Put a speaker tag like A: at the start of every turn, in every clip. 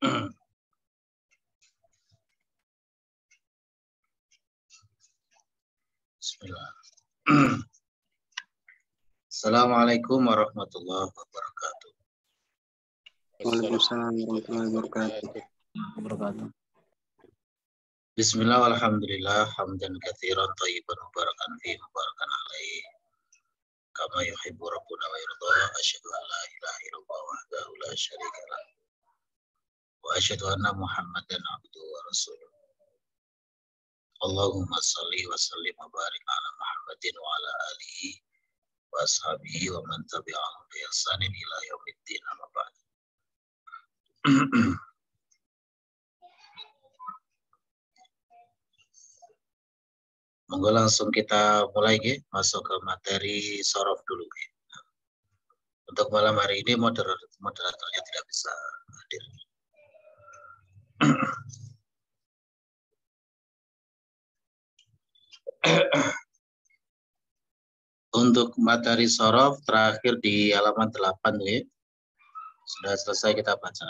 A: Bismillah. Assalamualaikum warahmatullahi wabarakatuh.
B: Waalaikumsalam warahmatullahi wabarakatuh.
A: Bismillah walhamdulillah hamdan katsiran thayyiban mubarakan fi mubarakan alaihi kama yuhibbu rabbuna wa yarda. Asyhadu an la ilaha illallah wahdahu la syarika lah wa asyhadu anna Muhammadan abduhu wa rasuluh. Allahumma shalli wa sallim wa barik ala Muhammadin wa ala alihi wa ashabihi wa man tabi'ahum bi ihsanin ila yaumiddin, amma ba'd. Monggo langsung kita mulai masuk ke materi sorof dulu. Untuk malam hari ini moderatornya tidak bisa hadir. Untuk materi sorof terakhir di halaman 8 sudah selesai kita baca.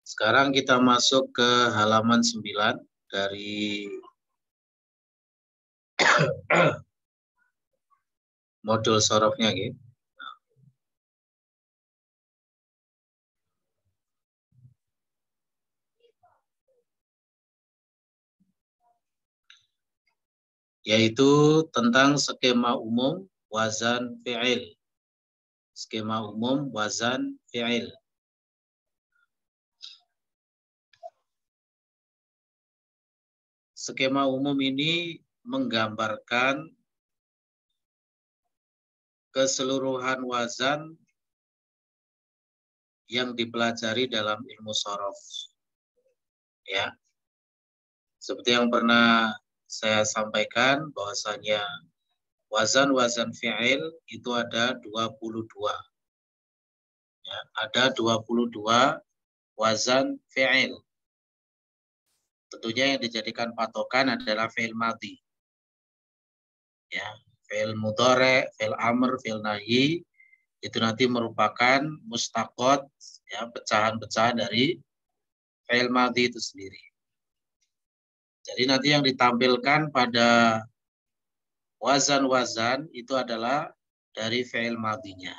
A: Sekarang kita masuk ke halaman 9 dari modul sorofnya. Yaitu tentang skema umum wazan fi'il. Skema umum wazan fi'il. Skema umum ini menggambarkan keseluruhan wazan yang dipelajari dalam ilmu shorof. Ya. Seperti yang pernah saya sampaikan bahwasanya wazan-wazan fi'il itu ada 22. Ya, ada 22 wazan fi'il. Tentunya yang dijadikan patokan adalah fi'il madhi. Ya, fi'il mudhari', fi'il amr, fi'il nahi itu nanti merupakan mustaqot, ya, pecahan-pecahan dari fi'il madhi itu sendiri. Jadi nanti yang ditampilkan pada wazan-wazan itu adalah dari fi'il madhinya.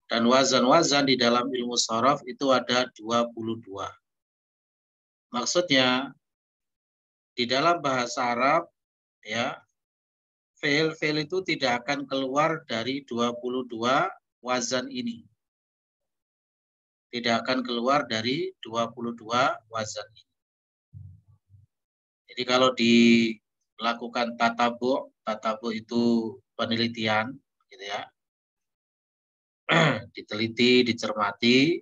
A: Dan wazan-wazan di dalam ilmu shorof itu ada 22. Maksudnya di dalam bahasa Arab, ya, fi'il itu tidak akan keluar dari 22 wazan ini. Tidak akan keluar dari 22 wazan ini. Jadi kalau dilakukan tatabu itu penelitian, gitu ya, diteliti, dicermati,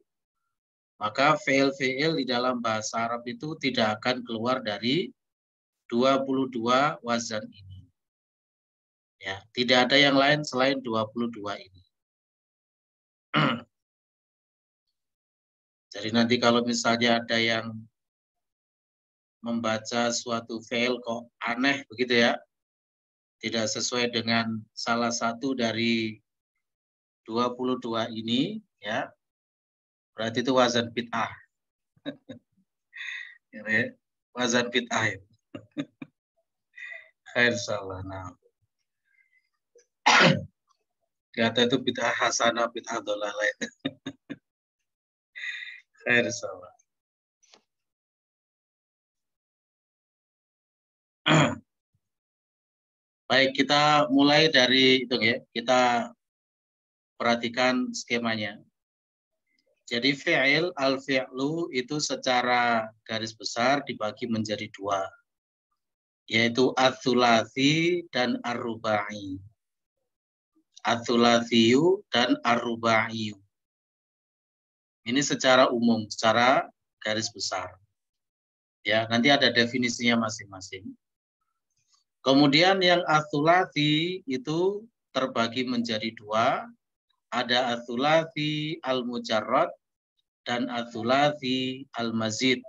A: maka fi'il di dalam bahasa Arab itu tidak akan keluar dari 22 wazan ini. Ya, tidak ada yang lain selain 22 ini. Jadi nanti kalau misalnya ada yang membaca suatu fi'il kok aneh begitu ya, tidak sesuai dengan salah satu dari 22 ini, ya, berarti itu wazan bid'ah. Wazan bid'ah. Khair salah. Nah. Kata itu bid'ah hasanah, bid'ah dhalalah. Khair salah. Baik, kita mulai dari itu ya. Kita perhatikan skemanya. Jadi fi'il, al-fi'lu itu secara garis besar dibagi menjadi 2. Yaitu ats-tsulats dan ar-rubai. Ats-tsulatsiyu dan ar-rubai. Ini secara umum, secara garis besar. Ya, nanti ada definisinya masing-masing. Kemudian yang ats-tsulatsi itu terbagi menjadi 2. Ada ats-tsulatsi al-mujarrad dan ats-tsulatsi al-mazid.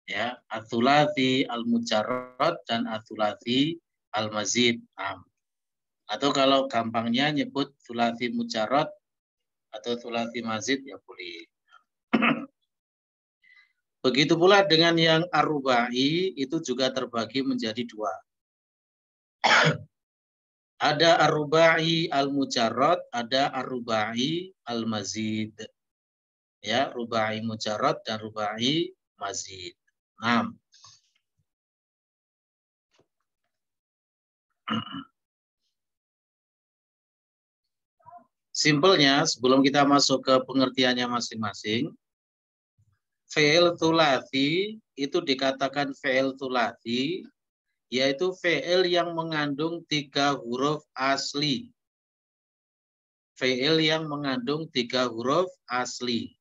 A: Ya, ats-tsulats al-mujarrad dan ats-tsulats al-mazid. Nah, atau kalau gampangnya nyebut tsulats mujarrad atau tsulats mazid ya boleh. Begitu pula dengan yang ar-rubai itu juga terbagi menjadi dua. Ada ar-rubai al-mujarrad, ada ar-rubai al-mazid. Ya, rubai mujarrad dan rubai mazid. Nah, simpelnya sebelum kita masuk ke pengertiannya masing-masing, fi'il tsulats itu dikatakan fi'il tsulats yaitu fi'il yang mengandung 3 huruf asli. Fi'il yang mengandung 3 huruf asli.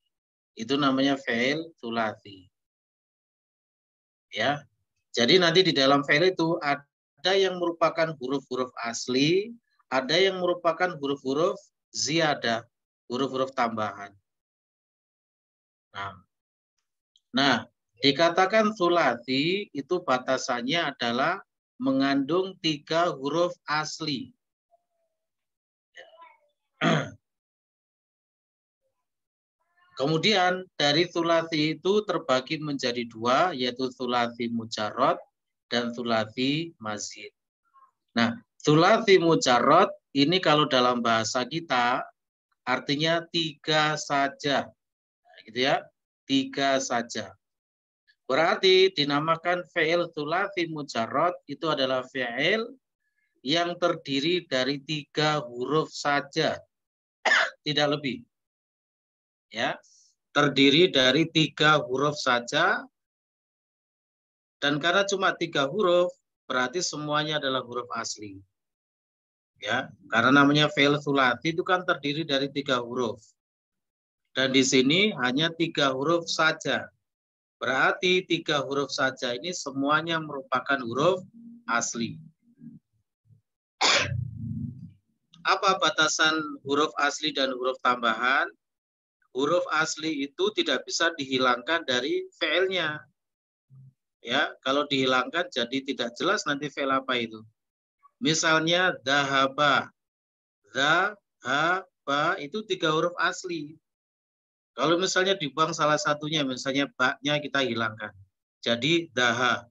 A: Itu namanya fi'il tsulats. Ya. Jadi nanti di dalam fi'il itu ada yang merupakan huruf-huruf asli, ada yang merupakan huruf-huruf ziyadah, huruf-huruf tambahan. Nah, dikatakan tsulats itu batasannya adalah mengandung 3 huruf asli. Kemudian dari tsulats itu terbagi menjadi dua, yaitu tsulats mujarrad dan tsulats mazid. Nah, tsulats mujarrad ini kalau dalam bahasa kita artinya 3 saja, gitu ya, 3 saja. Berarti dinamakan fi'il tsulats mujarrad itu adalah fi'il yang terdiri dari 3 huruf saja, tidak lebih. Ya, terdiri dari 3 huruf saja, dan karena cuma 3 huruf, berarti semuanya adalah huruf asli. Ya, karena namanya fi'il tsulats itu kan terdiri dari 3 huruf. Dan di sini hanya 3 huruf saja. Berarti 3 huruf saja ini semuanya merupakan huruf asli. Apa batasan huruf asli dan huruf tambahan? Huruf asli itu tidak bisa dihilangkan dari fi'ilnya. Ya, kalau dihilangkan jadi tidak jelas nanti fi'il apa itu. Misalnya dhahaba. Dhahaba itu 3 huruf asli. Kalau misalnya dibuang salah satunya, misalnya ba-nya kita hilangkan. Jadi daha.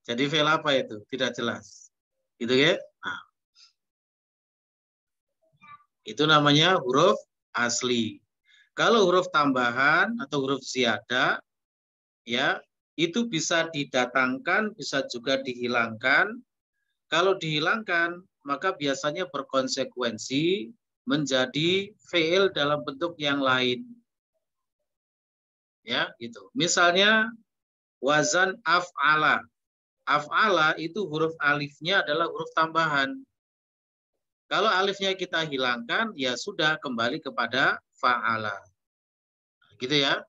A: Jadi fi'il apa itu? Tidak jelas. Gitu ya? Nah, itu namanya huruf asli. Kalau huruf tambahan atau huruf ziyadah, ya, itu bisa didatangkan, bisa juga dihilangkan. Kalau dihilangkan, maka biasanya berkonsekuensi menjadi fi'il dalam bentuk yang lain. Ya, gitu. Misalnya wazan af'ala. Af'ala itu huruf alifnya adalah huruf tambahan. Kalau alifnya kita hilangkan, ya sudah kembali kepada fa'ala. Gitu ya.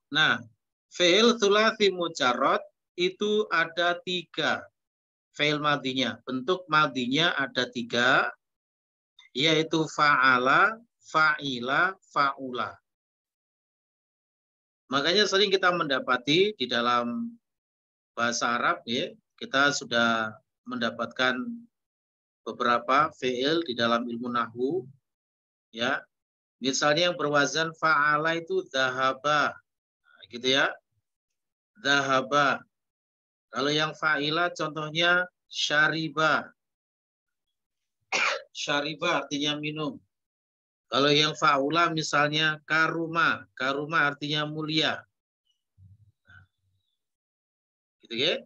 A: Nah, fi'il tsulats mujarrad itu ada 3 fi'il madinya. Bentuk madinya ada 3, yaitu fa'ala, fa'ila, fa'ula. Makanya sering kita mendapati di dalam bahasa Arab, ya, kita sudah mendapatkan beberapa fi'il di dalam ilmu nahwu, ya. Misalnya yang berwazan fa'ala itu dhahaba, gitu ya. Dhahaba. Kalau yang fa'ila contohnya syariba. Syariba artinya minum. Kalau yang fa'ula misalnya karuma. Karuma artinya mulia. Gitu ya.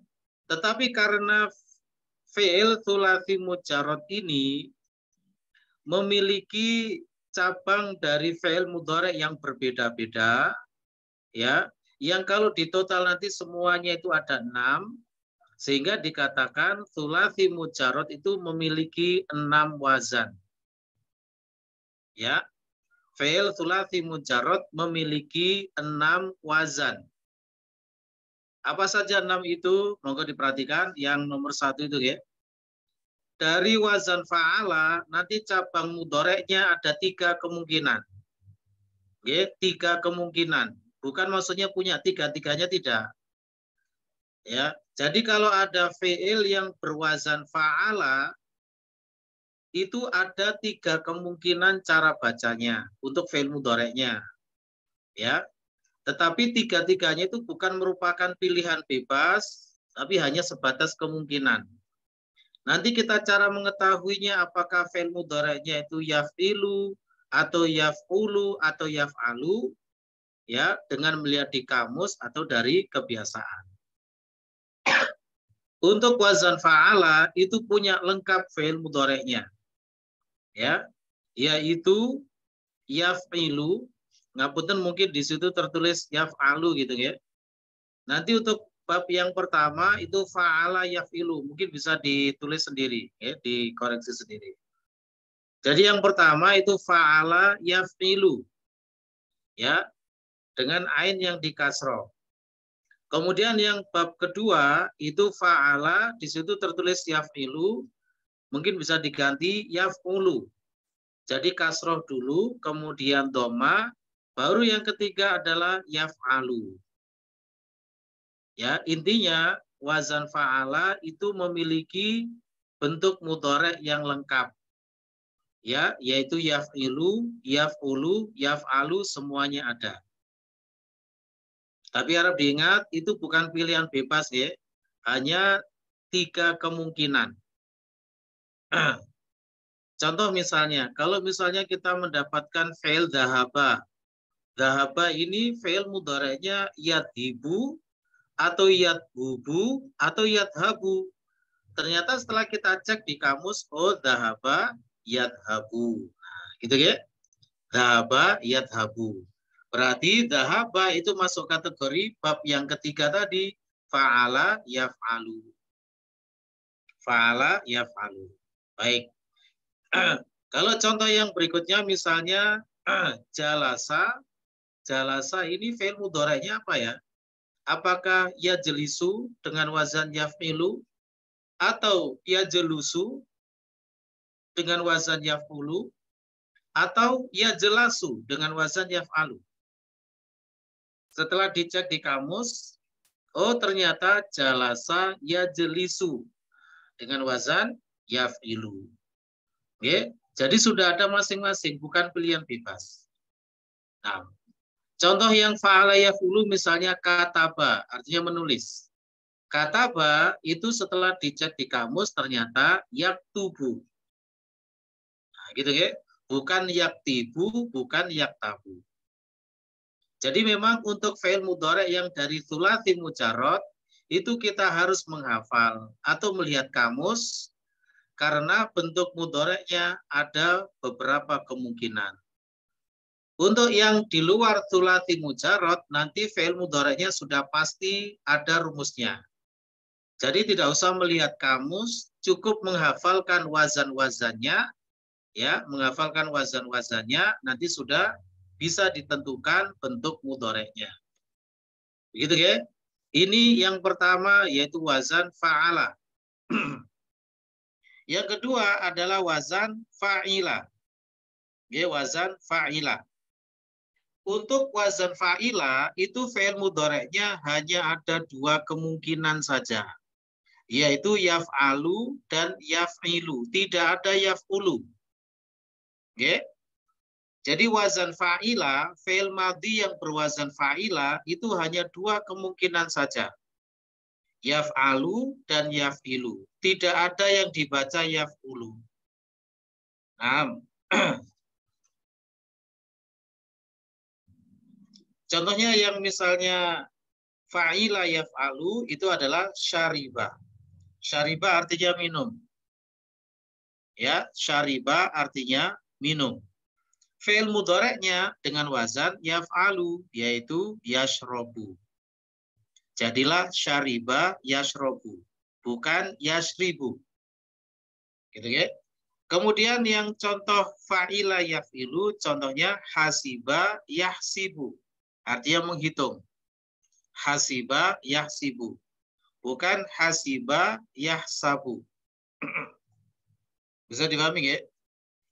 A: Tetapi karena fi'il tsulats mujarrad ini memiliki cabang dari fi'il mudhari' yang berbeda-beda, ya, yang kalau ditotal nanti semuanya itu ada 6, sehingga dikatakan tsulats mujarrad itu memiliki 6 wazan. Ya, fi'il tsulats mujarrad memiliki 6 wazan. Apa saja 6 itu? Monggo diperhatikan. Yang nomor 1 itu ya. Dari wazan fa'ala, nanti cabang mudhoreknya ada 3 kemungkinan. Tiga kemungkinan. Bukan maksudnya punya tiga-tiganya, tidak. Ya, jadi kalau ada fi'il yang berwazan fa'ala, itu ada tiga kemungkinan cara bacanya untuk fi'il mudhari'nya. Ya, tetapi tiga-tiganya itu bukan merupakan pilihan bebas, tapi hanya sebatas kemungkinan. Nanti kita cara mengetahuinya apakah fi'il mudhari'nya itu yaf'ilu atau yaf'ulu atau yaf'alu, ya, dengan melihat di kamus atau dari kebiasaan. Untuk wazan fa'ala itu punya lengkap fi'il mudhari'nya. Ya, yaitu yaf'ilu. Ngapunten mungkin di situ tertulis yaf'alu gitu ya. Nanti untuk bab yang pertama itu fa'ala yaf'ilu, mungkin bisa ditulis sendiri ya, dikoreksi sendiri. Jadi yang pertama itu fa'ala yaf'ilu. Ya, dengan ain yang dikasroh. Kemudian yang bab kedua itu fa'ala, di situ tertulis yaf'ilu, mungkin bisa diganti yaf'ulu. Jadi kasroh dulu, kemudian doma, baru yang ketiga adalah yaf'alu. Ya, intinya wazan fa'ala itu memiliki bentuk mudhari' yang lengkap. Ya, yaitu yaf'ilu, yaf'ulu, yaf'alu, semuanya ada. Tapi harap diingat, itu bukan pilihan bebas ya. Hanya tiga kemungkinan. Contoh misalnya, kalau misalnya kita mendapatkan fi'il dhahaba. Dhahaba ini fi'il mudhari'nya yadhibu, atau yadhubu, atau yadhabu. Ternyata setelah kita cek di kamus, oh dhahaba yadhabu. Nah, gitu ya. Dhahaba yadhabu. Berarti dhahaba itu masuk kategori bab yang ketiga tadi, fa'ala yaf'alu. Fa'ala yaf'alu. Baik. Kalau contoh yang berikutnya misalnya jalasa. Jalasa ini fi'il mudhari'nya apa ya? Apakah yajlisu dengan wazan yaf'ilu atau yajlusu dengan wazan yaf'ulu atau yajlasu dengan wazan yaf'alu? Setelah dicek di kamus, oh ternyata jalasa yajlisu dengan wazan yaf'ilu. Oke, jadi sudah ada masing-masing, bukan pilihan bebas. Nah, contoh yang fa'ala yaf'ulu misalnya kataba, artinya menulis. Kataba itu setelah dicek di kamus ternyata yaktubu. Nah, gitu ya. Bukan yaktibu, bukan yaktabu. Jadi memang untuk fi'il mudhari' yang dari tsulats mujarrad itu kita harus menghafal atau melihat kamus karena bentuk mudhari'nya ada beberapa kemungkinan. Untuk yang di luar tsulats mujarrad nanti fi'il mudhari'nya sudah pasti ada rumusnya. Jadi tidak usah melihat kamus, cukup menghafalkan wazan-wazannya, ya, menghafalkan wazan-wazannya, nanti sudah bisa ditentukan bentuk mudhari'nya. Begitu ya. Ini yang pertama yaitu wazan fa'ala. Yang kedua adalah wazan fa'ila. Ya, wazan fa'ila. Untuk wazan fa'ila itu fi'il mudhari'nya hanya ada dua kemungkinan saja, yaitu yaf'alu dan yaf'ilu. Tidak ada yaf'ulu. Okay? Jadi wazan fa'ila, fi'il madhi yang berwazan fa'ila itu hanya dua kemungkinan saja. Yaf'alu dan yaf'ilu. Tidak ada yang dibaca yaf'ulu. Nah, contohnya yang misalnya fa'ila yaf'alu itu adalah syariba. Syariba artinya minum. Ya, syariba artinya minum. Fi'il mudhari'nya dengan wazan yaf'alu, yaitu yashrobu. Jadilah syariba yashrobu, bukan yashribu. Gitu ya. Kemudian yang contoh fa'ila yaf'ilu, contohnya hasiba yahsibu. Artinya menghitung. Hasiba yahsibu. Bukan hasiba yahsabu. Bisa dipahami ya?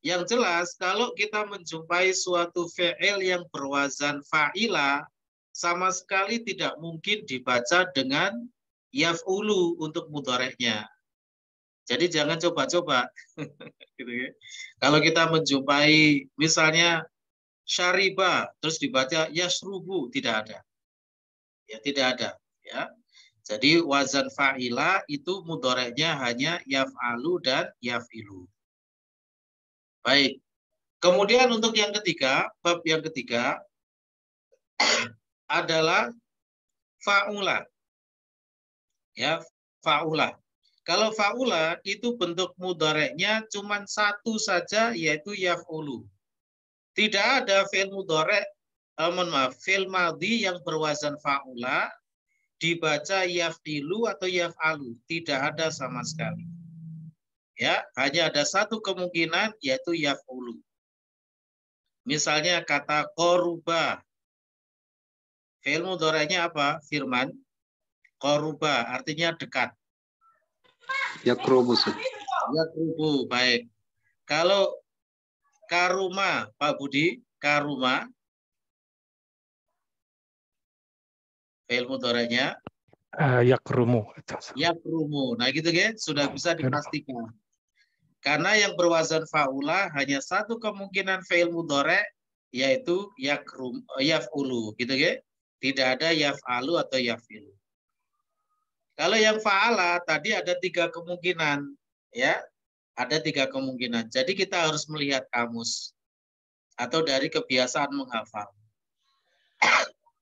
A: Yang jelas kalau kita menjumpai suatu fi'il yang berwazan fa'ila, sama sekali tidak mungkin dibaca dengan yaf'ulu untuk mudhareknya. Jadi jangan coba-coba. Gitu ya. Kalau kita menjumpai misalnya syariba terus dibaca yasrubu, tidak ada. Ya, tidak ada, ya. Jadi wazan fa'ila itu mudhareknya hanya yaf'alu dan yaf'ilu. Baik. Kemudian untuk yang ketiga, bab yang ketiga adalah fa'ula. Ya, fa'ula. Kalau fa'ula itu bentuk mudhareknya cuma satu saja, yaitu yaf'ulu. Tidak ada fi'il mudharek, fi'il madhi yang berwazan fa'ula dibaca yaf'ilu atau yaf'alu. Tidak ada sama sekali. Ya, hanya ada satu kemungkinan, yaitu yaf'ulu. Misalnya kata qoruba. Fi'il mudhareknya apa? Firman. Qoruba artinya dekat.
B: Yakrubu.
A: Yakrubu, baik. Kalau karuma, Pak Budi, karuma, fi'il mudhareknya
C: yakrumu.
A: yakrumu. Nah gitu ya, sudah bisa dipastikan. Karena yang berwazan fa'ula hanya satu kemungkinan fi'il mudharek, yaitu yaf'ulu, gitu ya. Tidak ada yaf'alu atau yaf'ilu. Kalau yang fa'ala tadi ada 3 kemungkinan, ya. Ada 3 kemungkinan. Jadi kita harus melihat kamus atau dari kebiasaan menghafal.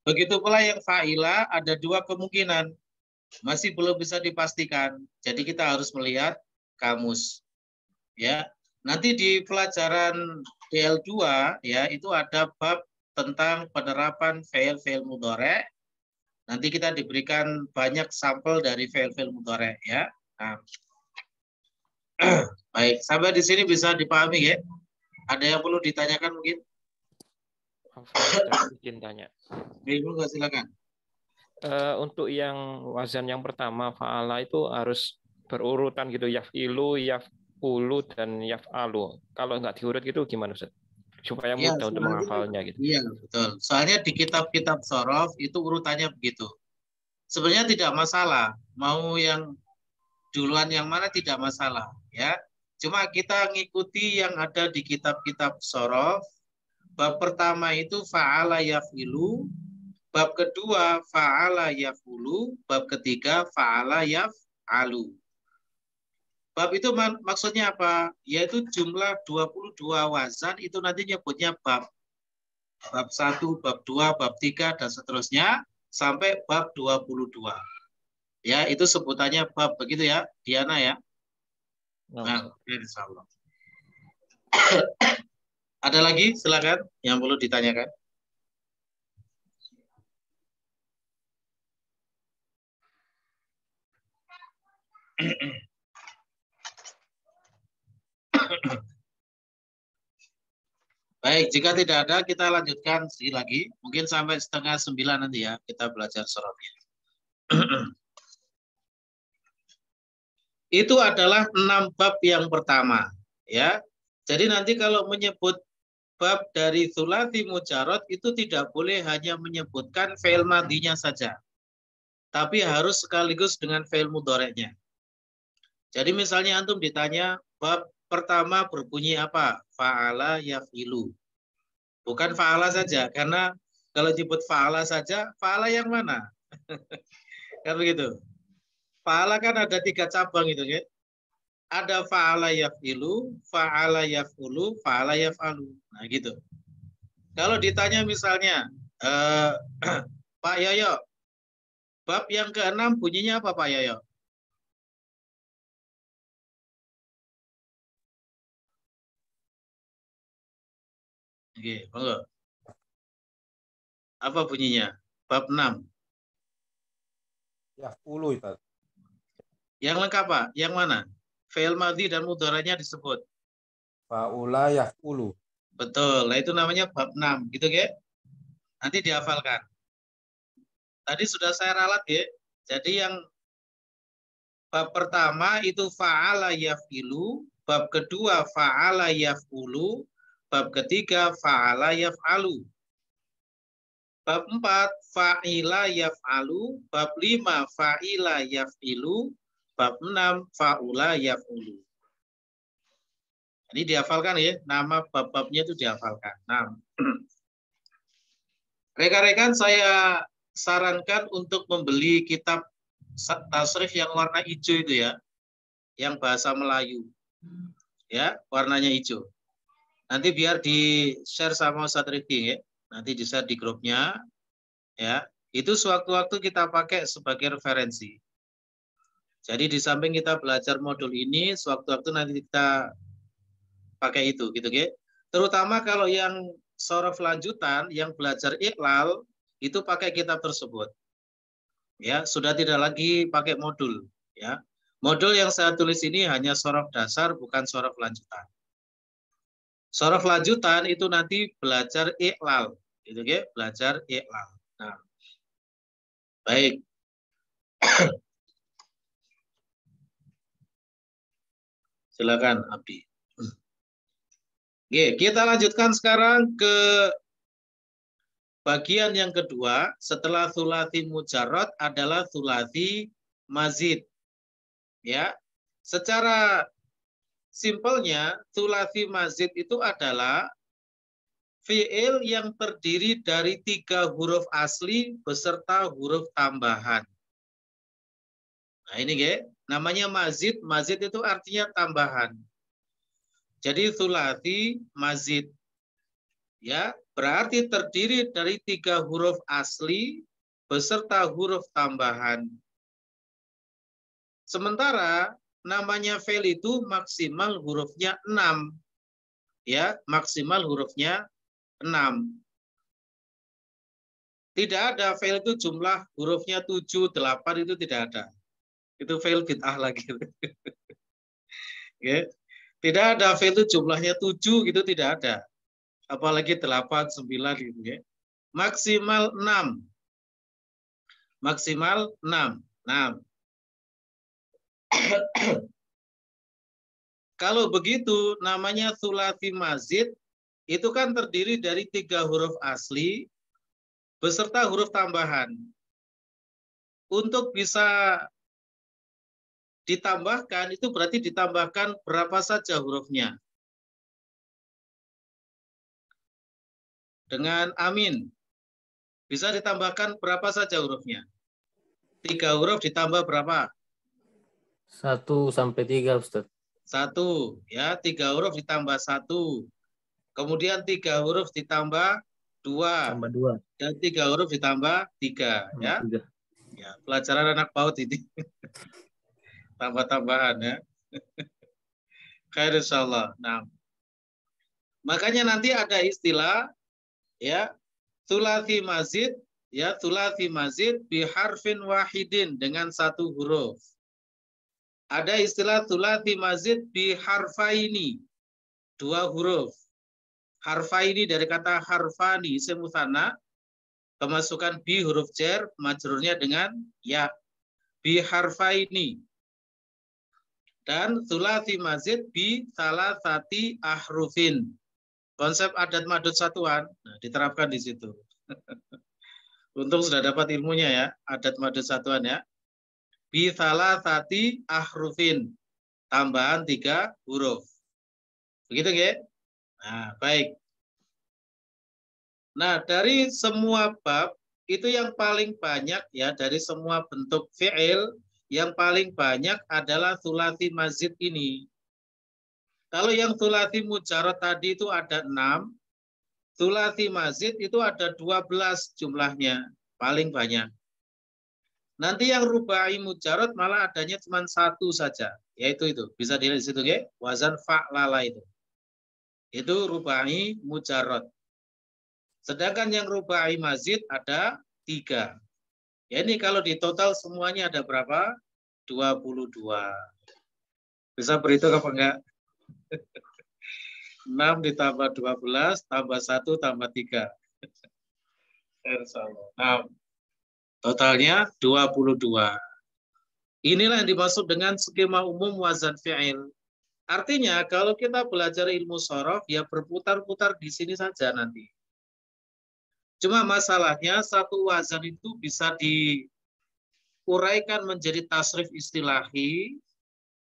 A: Begitu pula yang fa'ila ada 2 kemungkinan. Masih belum bisa dipastikan. Jadi kita harus melihat kamus. Ya. Nanti di pelajaran DL2 ya itu ada bab tentang penerapan fi'il mudhari'. Nanti kita diberikan banyak sampel dari fi'il mudhari' ya. Nah. Baik, sampai di sini bisa dipahami ya. Ada yang perlu ditanyakan mungkin?
D: Izin tanya.
A: Bingung nggak, silakan.
D: Untuk yang wazan yang pertama fa'ala itu harus berurutan gitu, yaf'ilu, yaf'ulu dan yaf'alu. Kalau nggak diurut gitu gimana Ustaz? Supaya mudah untuk menghafalnya gitu.
A: Iya, betul. Soalnya di kitab-kitab shorof itu urutannya begitu. Sebenarnya tidak masalah. Mau yang duluan yang mana tidak masalah, ya. Cuma kita ngikuti yang ada di kitab-kitab shorof. Bab pertama itu fa'ala yaf'ilu, bab kedua fa'ala yaf'ulu, bab ketiga fa'ala yaf'alu. Bab itu maksudnya apa? Yaitu jumlah 22 wazan itu nanti nyebutnya bab. Bab 1, bab 2, bab 3, dan seterusnya sampai bab 22. Ya, itu sebutannya bab, begitu ya, Diana ya. Nah, insya Allah. Ada lagi? Silakan yang perlu ditanyakan. Baik, jika tidak ada, kita lanjutkan sekali lagi. Mungkin sampai 8:30 nanti ya, kita belajar sorofnya. Itu adalah 6 bab yang pertama. Ya, jadi nanti kalau menyebut bab dari thulathi mujarad itu tidak boleh hanya menyebutkan fi'il madhinya saja. Tapi harus sekaligus dengan fi'il mudhari'nya. Jadi misalnya antum ditanya bab pertama berbunyi apa? Fa'ala yaf'ilu. Bukan fa'ala saja, karena kalau disebut fa'ala saja, fa'ala yang mana? Kan begitu. Fa'ala kan ada 3 cabang itu ya. Ada fa'ala yaf'ilu, fa'ala yaf'ulu, fa'ala yaf'alu. Nah gitu. Kalau ditanya misalnya, Pak Yoyo, bab yang ke-6 bunyinya apa Pak Yoyo? Oke, monggo. Apa bunyinya? Bab 6.
E: Yaf'ulu itu.
A: Yang lengkap Pak, yang mana? Fi'il madhi dan mudharanya disebut.
E: Fa'ula yaf'ulu.
A: Betul, nah itu namanya bab 6, gitu ya. Nanti dihafalkan. Tadi sudah saya ralat ya. Jadi yang bab pertama itu fa'ala yaf'ilu, bab kedua fa'ala yaf'ulu, bab ketiga fa'ala yaf'alu. Bab 4 fa'ila yaf'alu, bab 5 fa'ila yaf'ilu, bab 6 fa'ula yaf'ulu. Ini dihafalkan ya, nama bab-babnya itu dihafalkan. Nah, rekan-rekan saya sarankan untuk membeli kitab tasrif yang warna hijau itu ya, yang bahasa Melayu. Ya, warnanya hijau. Nanti biar di-share sama Ustadz Rifki ya. Nanti di-share di grupnya. Ya, itu sewaktu-waktu kita pakai sebagai referensi. Jadi di samping kita belajar modul ini, sewaktu-waktu nanti kita pakai itu gitu ya. Terutama kalau yang sorof lanjutan, yang belajar iqlal, itu pakai kitab tersebut. Ya, sudah tidak lagi pakai modul, ya. Modul yang saya tulis ini hanya sorof dasar, bukan sorof lanjutan. Sorof lanjutan itu nanti belajar iqlal, gitu ya, belajar iqlal. Nah, baik. Silakan Abdi. Oke, kita lanjutkan sekarang ke bagian yang kedua. Setelah thulathi mujarrad adalah thulathi mazid. Ya, secara simpelnya thulathi mazid itu adalah fi'il yang terdiri dari 3 huruf asli beserta huruf tambahan. Nah ini ya, namanya mazid. Mazid itu artinya tambahan. Jadi thulathi mazid. Ya, berarti terdiri dari 3 huruf asli beserta huruf tambahan. Sementara namanya fi'il itu maksimal hurufnya 6. Ya, maksimal hurufnya 6. Tidak ada fi'il itu jumlah hurufnya 7, 8 itu tidak ada. Itu fi'il bid'ah lagi. Ya. Tidak ada fi'il itu jumlahnya 7 gitu tidak ada. Apalagi 8, 9 gitu ya. Maksimal 6. Maksimal 6. Nah. Kalau begitu namanya thulathi mazid itu kan terdiri dari 3 huruf asli beserta huruf tambahan. Untuk bisa ditambahkan itu berarti ditambahkan berapa saja hurufnya. Dengan amin. Bisa ditambahkan berapa saja hurufnya? 3 huruf ditambah berapa?
B: 1 sampai 3 Ustaz.
A: 1 ya, 3 huruf ditambah 1. Kemudian 3 huruf ditambah 2.
B: Tambah 2.
A: Dan 3 huruf ditambah 3 ya.
B: 3.
A: Ya, pelajaran anak PAUD ini. Tambah-tambahan ya. Khair insyaallah. Nah, makanya nanti ada istilah ya thulathi mazid ya, thulathi mazid bi harfin wahidin dengan 1 huruf. Ada istilah thulathi mazid bi harfaini 2 huruf. Harfaini dari kata harfani isim mutsanna, kemasukan bi huruf jar, majrurnya dengan ya. Bi harfaini. Dan thulathi mazid bi salasati ahrufin. Konsep adat madud satuan, nah, diterapkan di situ. Untung sudah dapat ilmunya ya, adat madud satuan ya. Bi salasati ahrufin. Tambahan 3 huruf. Begitu ya? Nah, baik. Nah, dari semua bab itu yang paling banyak ya, dari semua bentuk fi'il yang paling banyak adalah thulathi mazid ini. Kalau yang thulathi mujarrad tadi itu ada 6, thulathi mazid itu ada 12 jumlahnya, paling banyak. Nanti yang rubai mujarrad malah adanya cuma 1 saja, yaitu itu. Bisa dilihat di situ ya, wazan fa'lala itu. Itu rubai mujarrad. Sedangkan yang rubai mazid ada 3. Ya ini kalau di total semuanya ada berapa? 22. Bisa berhitung apa enggak? 6 ditambah 12 tambah 1 tambah 3. Nah, totalnya 22. Inilah yang dimaksud dengan skema umum wazan fi'il. Artinya kalau kita belajar ilmu shorof, ya berputar-putar di sini saja nanti. Cuma masalahnya satu wazan itu bisa diuraikan menjadi tasrif istilahi.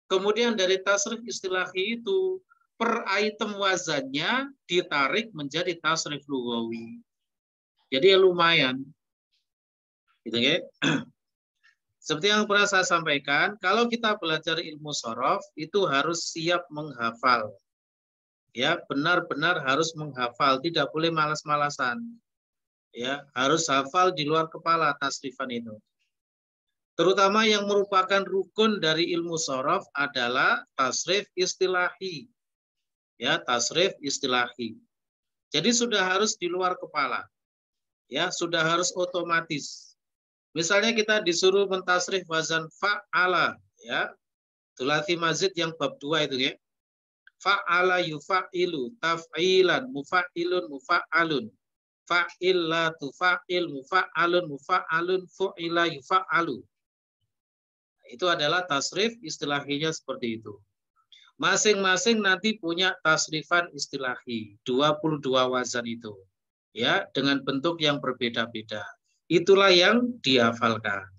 A: Kemudian dari tasrif istilahi itu per item wazannya ditarik menjadi tasrif lugawi. Jadi lumayan. Gitu ya. Seperti yang pernah saya sampaikan, kalau kita belajar ilmu shorof itu harus siap menghafal. Ya, benar-benar harus menghafal, tidak boleh malas-malasan. Ya, harus hafal di luar kepala tasrifan itu. Terutama yang merupakan rukun dari ilmu shorof adalah tasrif istilahi. Ya, tasrif istilahi. Jadi sudah harus di luar kepala. Ya, sudah harus otomatis. Misalnya kita disuruh mentasrif wazan fa'ala, ya. Thulathi mazid yang bab 2 itu ya. Fa'ala yufa'ilu, taf'ilan, mufa'ilun, mufa'alun. Fa'illa tufa'il, mufa'alun, mufa'alun, fu'ila yufa'alu. Itu adalah tasrif istilahinya seperti itu. Masing-masing nanti punya tasrifan istilahi, 22 wazan itu. Ya, dengan bentuk yang berbeda-beda. Itulah yang dihafalkan.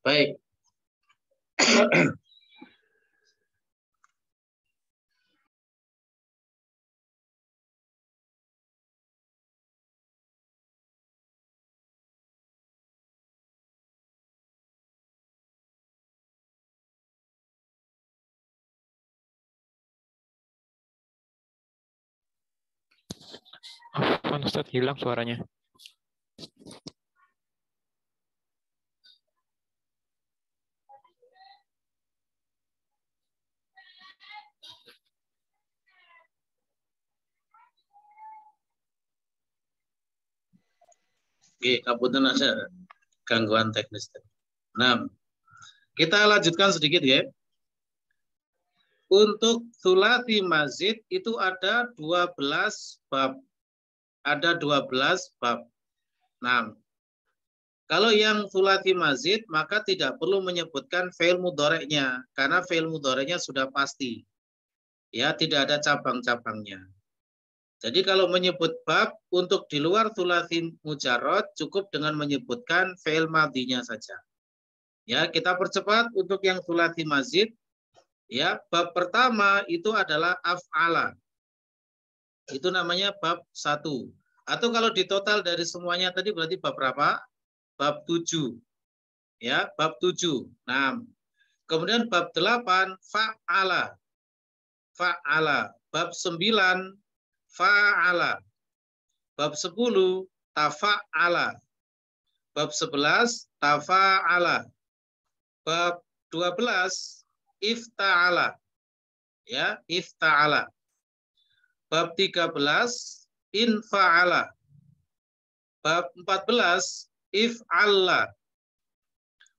A: Baik.
D: Afwan Ustaz, hilang suaranya.
A: Oke, kabutan ada gangguan teknis. Nah, kita lanjutkan sedikit ya. Untuk thulathi mazid itu ada 12 bab. Ada 12 bab. Nah, kalau yang thulathi mazid maka tidak perlu menyebutkan fi'il mudhari'nya karena fi'il mudhari'nya sudah pasti. Ya, tidak ada cabang-cabangnya. Jadi kalau menyebut bab untuk di luar thulathi mujarrad cukup dengan menyebutkan fi'il madhinya saja. Ya, kita percepat untuk yang thulathi mazid. Ya, bab pertama itu adalah af'ala. Itu namanya bab 1. Atau kalau di total dari semuanya tadi berarti bab berapa? Bab 7. Ya, bab 7. Nah, kemudian bab 8 fa'ala. Fa'ala. Bab 9 fa'ala. Bab 10 tafa'ala. Bab 11 tafa'ala. Bab 12 ifta'ala. Ya, ifta'ala. Bab 13 infa'ala. Bab 14 if'alla.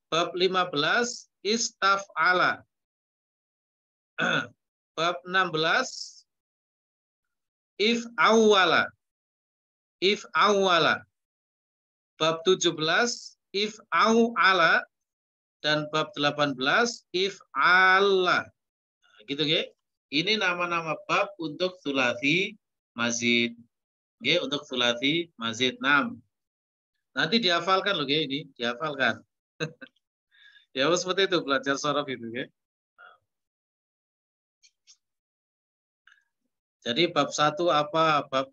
A: Bab 15 istaf'ala. Bab 16 if'awwala. If'awwala. Bab 17 if'aw'ala. Dan bab 18 if'alla. Gitu ya. Ini nama-nama bab untuk thulathi mazid. Oke, untuk thulathi mazid 6. Nanti dihafalkan loh ini, dihafalkan. Ya seperti itu belajar shorof itu ya. Jadi bab 1 apa? Bab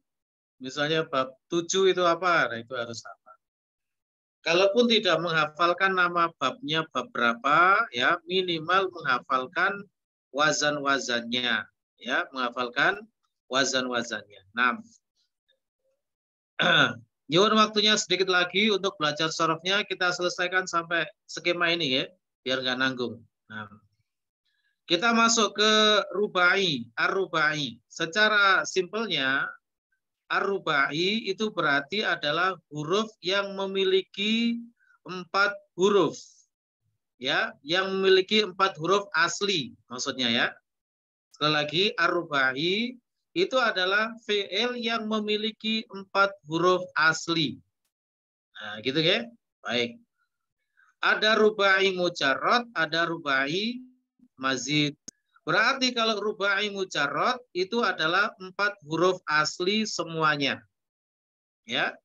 A: misalnya bab 7 itu apa? Nah, itu harus sama. Kalaupun tidak menghafalkan nama babnya bab berapa, ya minimal menghafalkan wazan-wazannya, ya menghafalkan wazan-wazannya. 6. Nyuwun waktunya sedikit lagi untuk belajar sorofnya, kita selesaikan sampai skema ini ya, biar nggak nanggung. Nah, kita masuk ke rubai, ar-rubai. Secara simpelnya, ar-rubai itu berarti adalah huruf yang memiliki 4 huruf. Ya, yang memiliki 4 huruf asli maksudnya ya. Sekali lagi, ar-rubai itu adalah fi'il yang memiliki 4 huruf asli. Nah, gitu ya. Baik. Ada rubai mujarrad, ada rubai mazid. Berarti kalau rubai mujarrad itu adalah 4 huruf asli semuanya. Ya.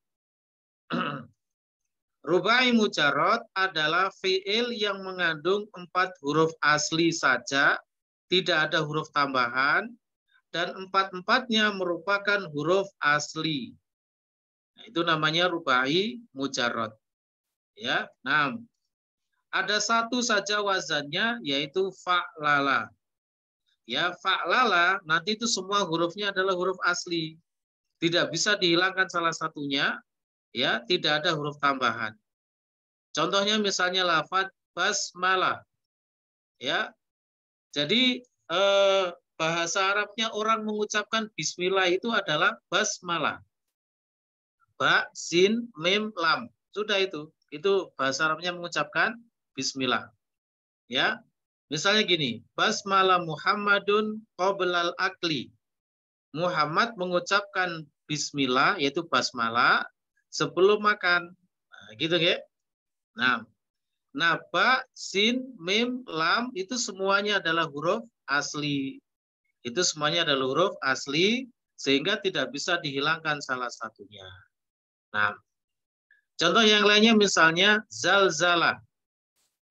A: Rubai mujarrad adalah fi'il yang mengandung 4 huruf asli saja, tidak ada huruf tambahan, dan 4-4-nya merupakan huruf asli. Nah, itu namanya rubai mujarrad. Ya. Nah, ada satu saja wazannya, yaitu fa'lala. Ya, fa'lala nanti itu semua hurufnya adalah huruf asli. Tidak bisa dihilangkan salah satunya, ya, tidak ada huruf tambahan. Contohnya misalnya lafaz basmalah. Ya. Jadi bahasa Arabnya orang mengucapkan bismillah itu adalah basmalah. Ba, sin, mim, lam. Sudah itu. Itu bahasa Arabnya mengucapkan bismillah. Ya. Misalnya gini, basmalah Muhammadun qoblal akli. Muhammad mengucapkan bismillah, yaitu basmalah, sebelum makan. Nah, gitu ya. Nah, ba, sin, mim, lam, itu semuanya adalah huruf asli. Itu semuanya adalah huruf asli, sehingga tidak bisa dihilangkan salah satunya. Nah, contoh yang lainnya misalnya zalzala.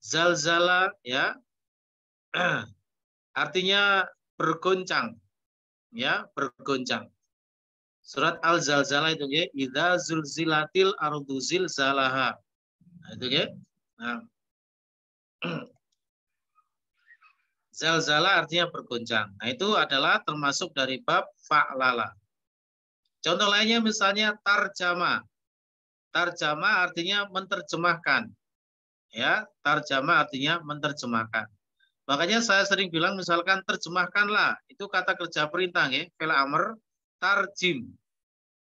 A: Zalzala, ya, artinya bergoncang, ya, bergoncang. Surat Al-Zalzalah itu ya, idza zulzilatil ardu zilzalaha. Nah, itu ya. Nah, zalzala artinya bergoncang. Nah, itu adalah termasuk dari bab fa'lala. Contoh lainnya misalnya tarjama. Tarjama artinya menerjemahkan. Ya, tarjama artinya menerjemahkan. Makanya saya sering bilang misalkan terjemahkanlah, itu kata kerja perintah ya, fi'il amr, tarjim.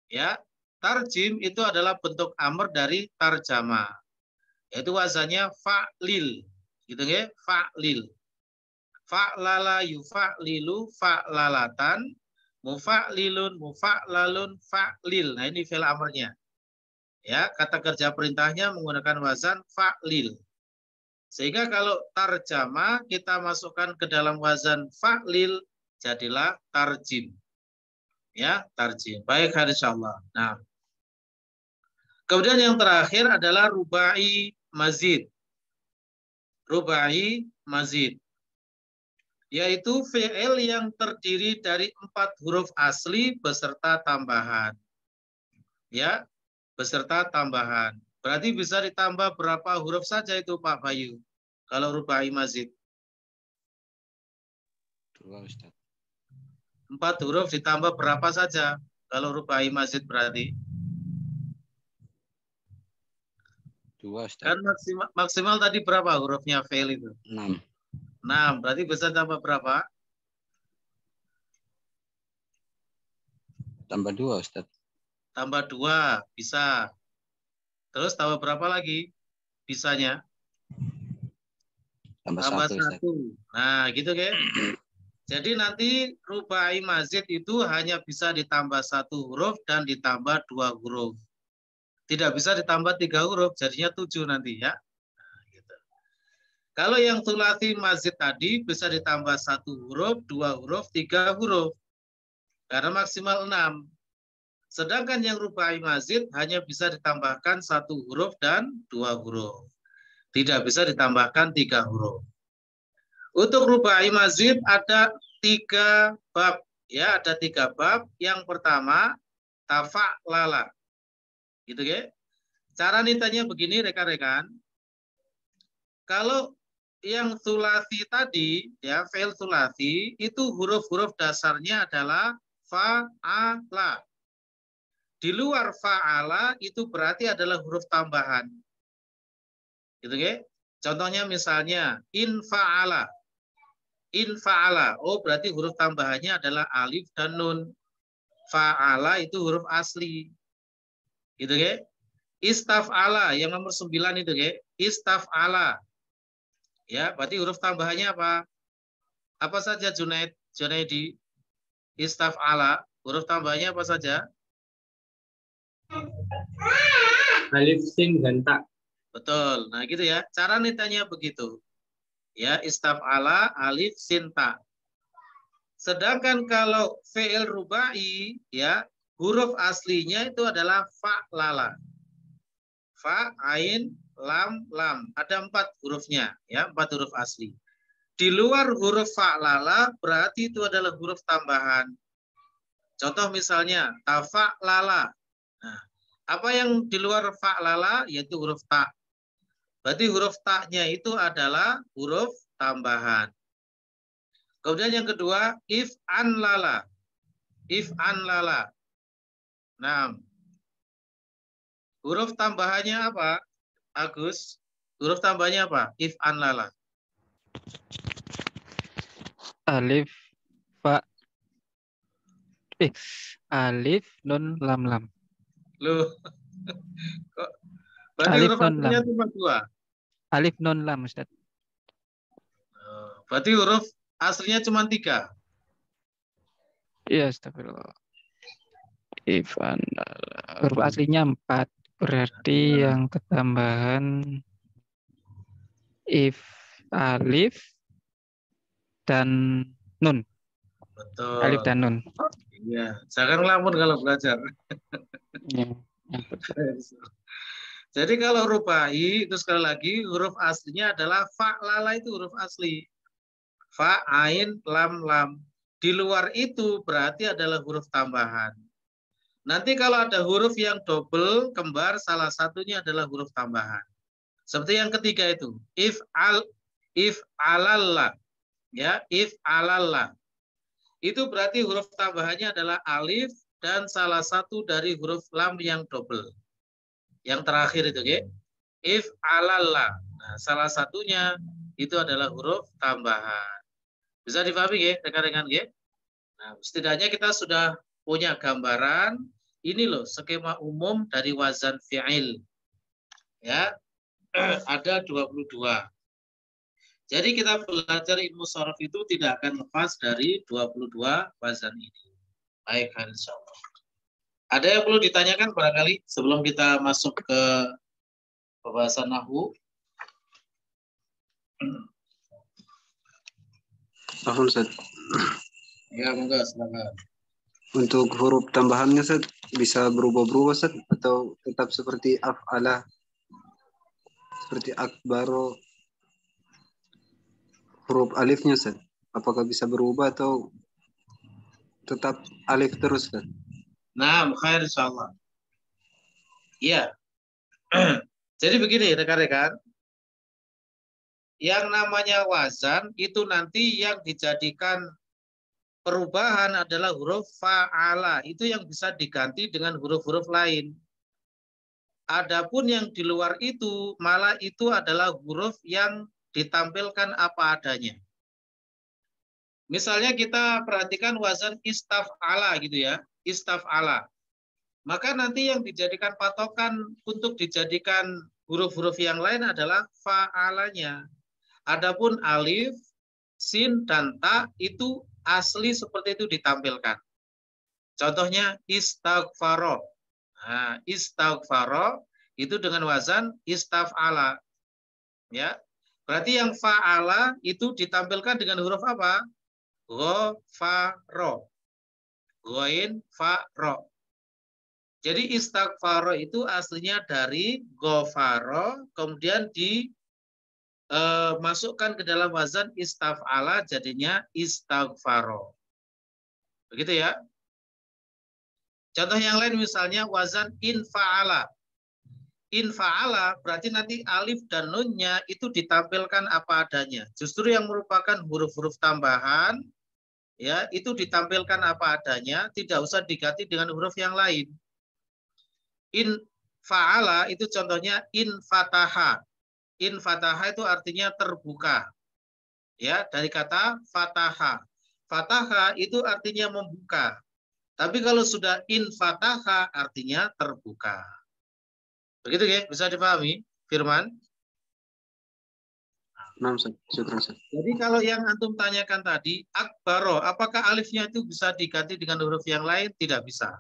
A: Ya, tarjim itu adalah bentuk amr dari tarjama. Yaitu wazannya fa'lil. Gitu ya, fa'lil. Fa'lala yufa'lilu fa'lalatan, mufa'lilun mufa'lalun fa'lil. Nah, ini fi'il amrnya. Ya, kata kerja perintahnya menggunakan wazan fa'lil. Sehingga kalau tarjama kita masukkan ke dalam wazan fa'lil, jadilah tarjim. Ya, tarjim. Baik, insyaallah. Nah, kemudian yang terakhir adalah rubai mazid. Rubai mazid, yaitu fi'il yang terdiri dari 4 huruf asli beserta tambahan. Ya, beserta tambahan. Berarti bisa ditambah berapa huruf saja itu Pak Bayu? Kalau rubai mazid.
F: 2, Ustaz.
A: 4 huruf ditambah berapa saja? Kalau rubai mazid berarti.
F: 2, Ustaz.
A: Kan maksimal tadi berapa hurufnya fi'il itu?
F: 6.
A: 6. Berarti bisa tambah berapa?
F: Tambah 2, Ustaz.
A: Tambah 2, bisa. Terus tambah berapa lagi? Bisanya?
F: Tambah 1, Ustaz.
A: 1. Nah, gitu kan? Jadi nanti rubai mazid itu hanya bisa ditambah 1 huruf dan ditambah 2 huruf. Tidak bisa ditambah 3 huruf, jadinya 7 nanti ya. Nah, gitu. Kalau yang thulathi mazid tadi bisa ditambah 1 huruf, 2 huruf, 3 huruf. Karena maksimal 6. Sedangkan yang rubai mazid hanya bisa ditambahkan 1 huruf dan 2 huruf. Tidak bisa ditambahkan 3 huruf. Untuk rubai mazid ada 3 bab. Ya, ada 3 bab. Yang pertama, tafa'lala. Gitu ya. Cara nitanya begini rekan-rekan. Kalau yang thulathi tadi, ya, fi'il thulathi, itu huruf-huruf dasarnya adalah fa'ala. Di luar fa'ala itu berarti adalah huruf tambahan. Gitu ya. Contohnya misalnya in fa'ala. In fa'ala. Oh, berarti huruf tambahannya adalah alif dan nun. Fa'ala itu huruf asli. Gitu ya. Istaf'ala yang nomor 9 itu ya. Istaf'ala. Ya, berarti huruf tambahannya apa? Apa saja Junaidi? Istaf'ala. Huruf tambahannya apa saja?
G: Alif, sin, dan ta.
A: Betul. Nah, gitu ya. Cara nitanya begitu. Ya, istaf'ala, alif, sin, ta. Sedangkan kalau fi'il rubai, ya, huruf aslinya itu adalah fa'lala. Fa, ain, lam, lam. Ada 4 hurufnya, ya, 4 huruf asli. Di luar huruf fa'lala berarti itu adalah huruf tambahan. Contoh misalnya tafa'lala. Nah, apa yang di luar fa'lala yaitu huruf ta. Berarti huruf ta-nya itu adalah huruf tambahan. Kemudian yang kedua, if'an lala. If'an lala. Nah, huruf tambahannya apa, Agus? Huruf tambahannya apa? If'an lala.
C: Alif, fa, alif, nun, lam, lam.
A: Loh, kok? Berarti
C: Alif,
A: huruf
C: nun,
A: aslinya
C: lam.
A: cuma 2.
C: Alif, nun, lam, Ustaz.
A: Berarti huruf aslinya cuma 3.
C: Iya, astagfirullah. Ifan, huruf aslinya 4. Berarti yang ketambahan if, alif, dan nun.
A: Betul.
C: Alif dan nun.
A: Iya, jangan ngelamun kalau belajar.
C: Ya.
A: Jadi kalau rubai itu sekali lagi huruf aslinya adalah fa lala, itu huruf asli. Fa, ain, lam, lam. Di luar itu berarti adalah huruf tambahan. Nanti kalau ada huruf yang double, kembar, salah satunya adalah huruf tambahan. Seperti yang ketiga itu, if alalla, ya, if alalla. Itu berarti huruf tambahannya adalah alif dan salah satu dari huruf lam yang double. Yang terakhir itu, ya. If alalla. Nah, salah satunya itu adalah huruf tambahan. Bisa dipahami, ya, rekan-rekan, ya? Nah, setidaknya kita sudah punya gambaran. Ini loh skema umum dari wazan fi'il. Ya, ada 22. Jadi kita belajar ilmu sharaf itu tidak akan lepas dari 22 wazan ini. Baik, insyaallah. Ada yang perlu ditanyakan barangkali sebelum kita masuk ke pembahasan nahwu?
H: Afwan, Ustaz.
A: Ya, monggo, silakan.
H: Untuk huruf tambahannya, Ustaz, bisa berubah-berubah, Ustaz, atau tetap seperti af'ala, seperti akbaro, huruf alifnya, Ustaz? Apakah bisa berubah atau tetap alif terus, Ustaz?
A: Nah, khair insyaallah. Iya. Jadi begini, rekan-rekan. Yang namanya wazan itu nanti yang dijadikan perubahan adalah huruf fa'ala. Itu yang bisa diganti dengan huruf-huruf lain. Adapun yang di luar itu, malah itu adalah huruf yang ditampilkan apa adanya. Misalnya kita perhatikan wazan istaf'ala gitu ya. Istaf'ala. Maka nanti yang dijadikan patokan untuk dijadikan huruf-huruf yang lain adalah fa'alanya. Adapun alif, sin, dan ta itu asli seperti itu ditampilkan. Contohnya istaghfaro. Nah, istaghfaro itu dengan wazan istaf'ala. Ya. Berarti yang fa'ala itu ditampilkan dengan huruf apa? Ghafaro. Ghain, fa'ro. Jadi istaghfaro itu aslinya dari ghafaro, kemudian dimasukkan ke dalam wazan istaf'ala, jadinya istaghfaro. Begitu ya. Contoh yang lain misalnya wazan infa'ala. Infa'ala berarti nanti alif dan nunnya itu ditampilkan apa adanya. Justru yang merupakan huruf-huruf tambahan, ya, itu ditampilkan apa adanya, tidak usah diganti dengan huruf yang lain. In fa'ala itu contohnya in fataha. In fataha itu artinya terbuka. Ya, dari kata fataha. Fataha itu artinya membuka. Tapi kalau sudah in fataha artinya terbuka. Begitu ya, bisa dipahami, Firman?
H: Nah, Ustaz. Syukran, Ustaz.
A: Jadi kalau yang antum tanyakan tadi, akbaro, apakah alifnya itu bisa diganti dengan huruf yang lain? Tidak bisa.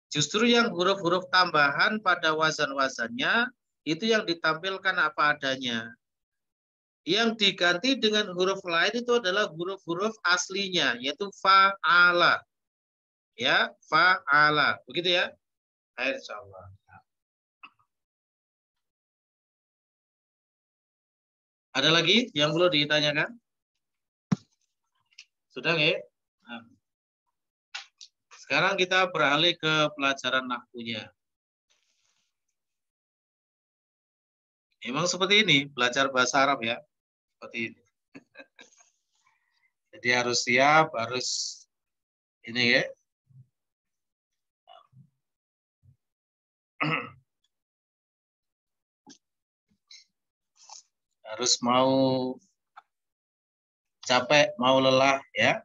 A: Justru yang huruf-huruf tambahan pada wazan-wazannya itu yang ditampilkan apa adanya. Yang diganti dengan huruf lain itu adalah huruf-huruf aslinya, yaitu fa'ala. Ya, fa'ala. Begitu ya? Insyaallah. Ada lagi yang perlu ditanyakan? Sudah nggak? Nah. Sekarang kita beralih ke pelajaran nahwunya. Memang seperti ini, belajar bahasa Arab ya. Seperti ini. Jadi harus siap, harus ini ya. Harus mau capek, mau lelah ya.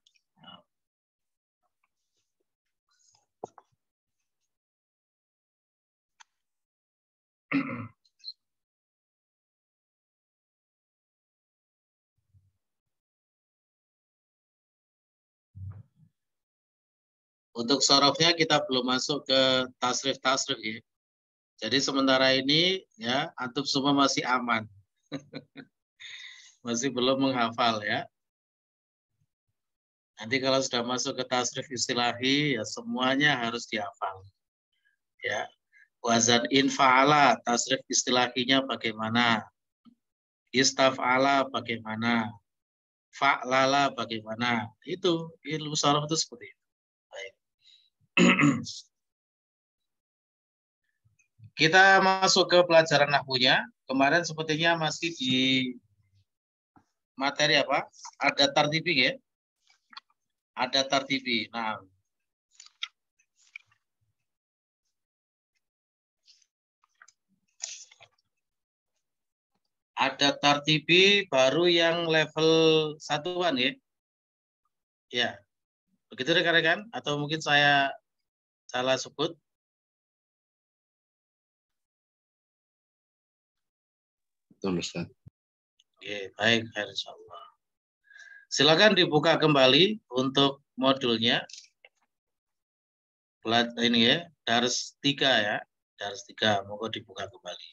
A: Untuk sorofnya kita belum masuk ke tasrif-tasrif ya. Jadi sementara ini ya antum semua masih aman. Masih belum menghafal ya. Nanti kalau sudah masuk ke tasrif istilahi ya semuanya harus dihafal. Ya. Wazan infa'ala tasrif istilahinya bagaimana? Istaf'ala bagaimana? Fa'lala bagaimana? Itu ilmu sorof itu seperti itu. Baik. Kita masuk ke pelajaran nahwunya. Kemarin sepertinya masih di materi apa? Ada tartibi ya? Ada tartibi. Nah, ada tartibi baru yang level 1-an ya? Ya. Begitu rekan-rekan? Atau mungkin saya salah sebut?
F: Betul, Ustaz.
A: Oke, baik, insyaallah. Silakan dibuka kembali untuk modulnya. Ini ya, dars 3 ya. Dars 3, moga dibuka kembali.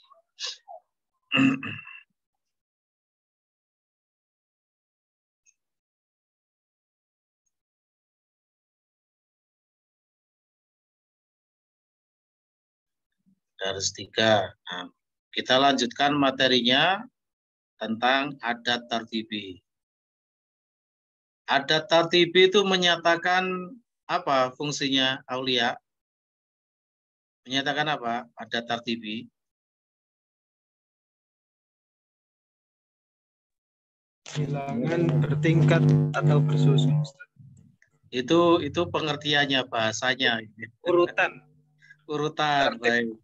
A: Dars 3. Nah, kita lanjutkan materinya tentang adat tartibi. Adat tartibi itu menyatakan apa fungsinya, Aulia? Menyatakan apa adat tartibi?
E: Bilangan bertingkat atau bersusun.
A: Itu pengertiannya, bahasanya.
E: Urutan.
A: Urutan, baik.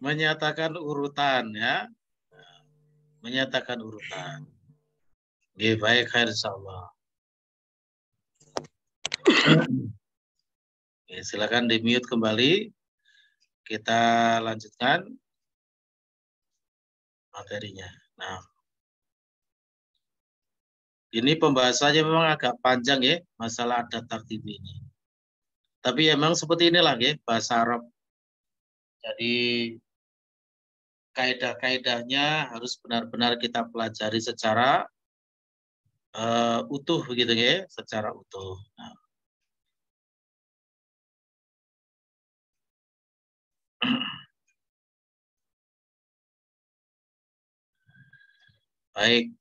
A: Menyatakan urutan ya. Menyatakan urutan. Oke, baik, insyaallah. Oke, silakan di-mute kembali. Kita lanjutkan materinya. Nah, ini pembahasannya memang agak panjang ya, masalah adat tartibi ini. Tapi memang seperti inilah ya, bahasa Arab. Jadi kaidah-kaidahnya harus benar-benar kita pelajari secara utuh begitu ya, secara utuh. Nah. Baik.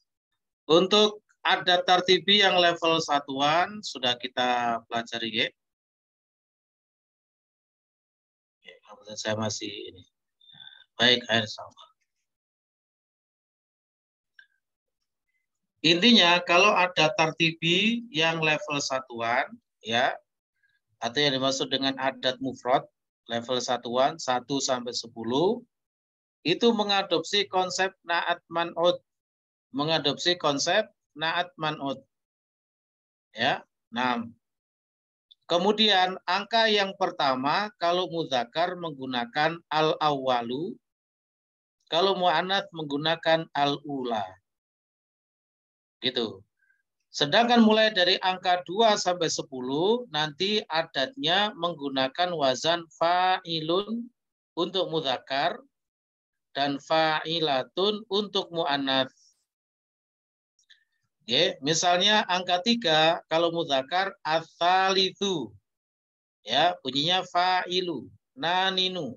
A: Untuk adat tartibi yang level 1-an sudah kita pelajari ya. Saya masih ini. Baik, insyaallah. Intinya kalau ada tartibi yang level 1-an ya, atau yang dimaksud dengan adat mufrad level 1-an 1 sampai 10 itu mengadopsi konsep na'at man'ud. Mengadopsi konsep na'at man'ud. Ya. Nah, kemudian angka yang pertama kalau mudzakkar menggunakan al-awwalu, kalau muannats menggunakan al-ula. Gitu. Sedangkan mulai dari angka 2 sampai 10 nanti adatnya menggunakan wazan fa'ilun untuk mudzakkar, dan fa'ilatun untuk mu'annats. Misalnya angka 3 kalau mudzakkar ats-tsalitsu. Ya, bunyinya fa'ilu, naninu.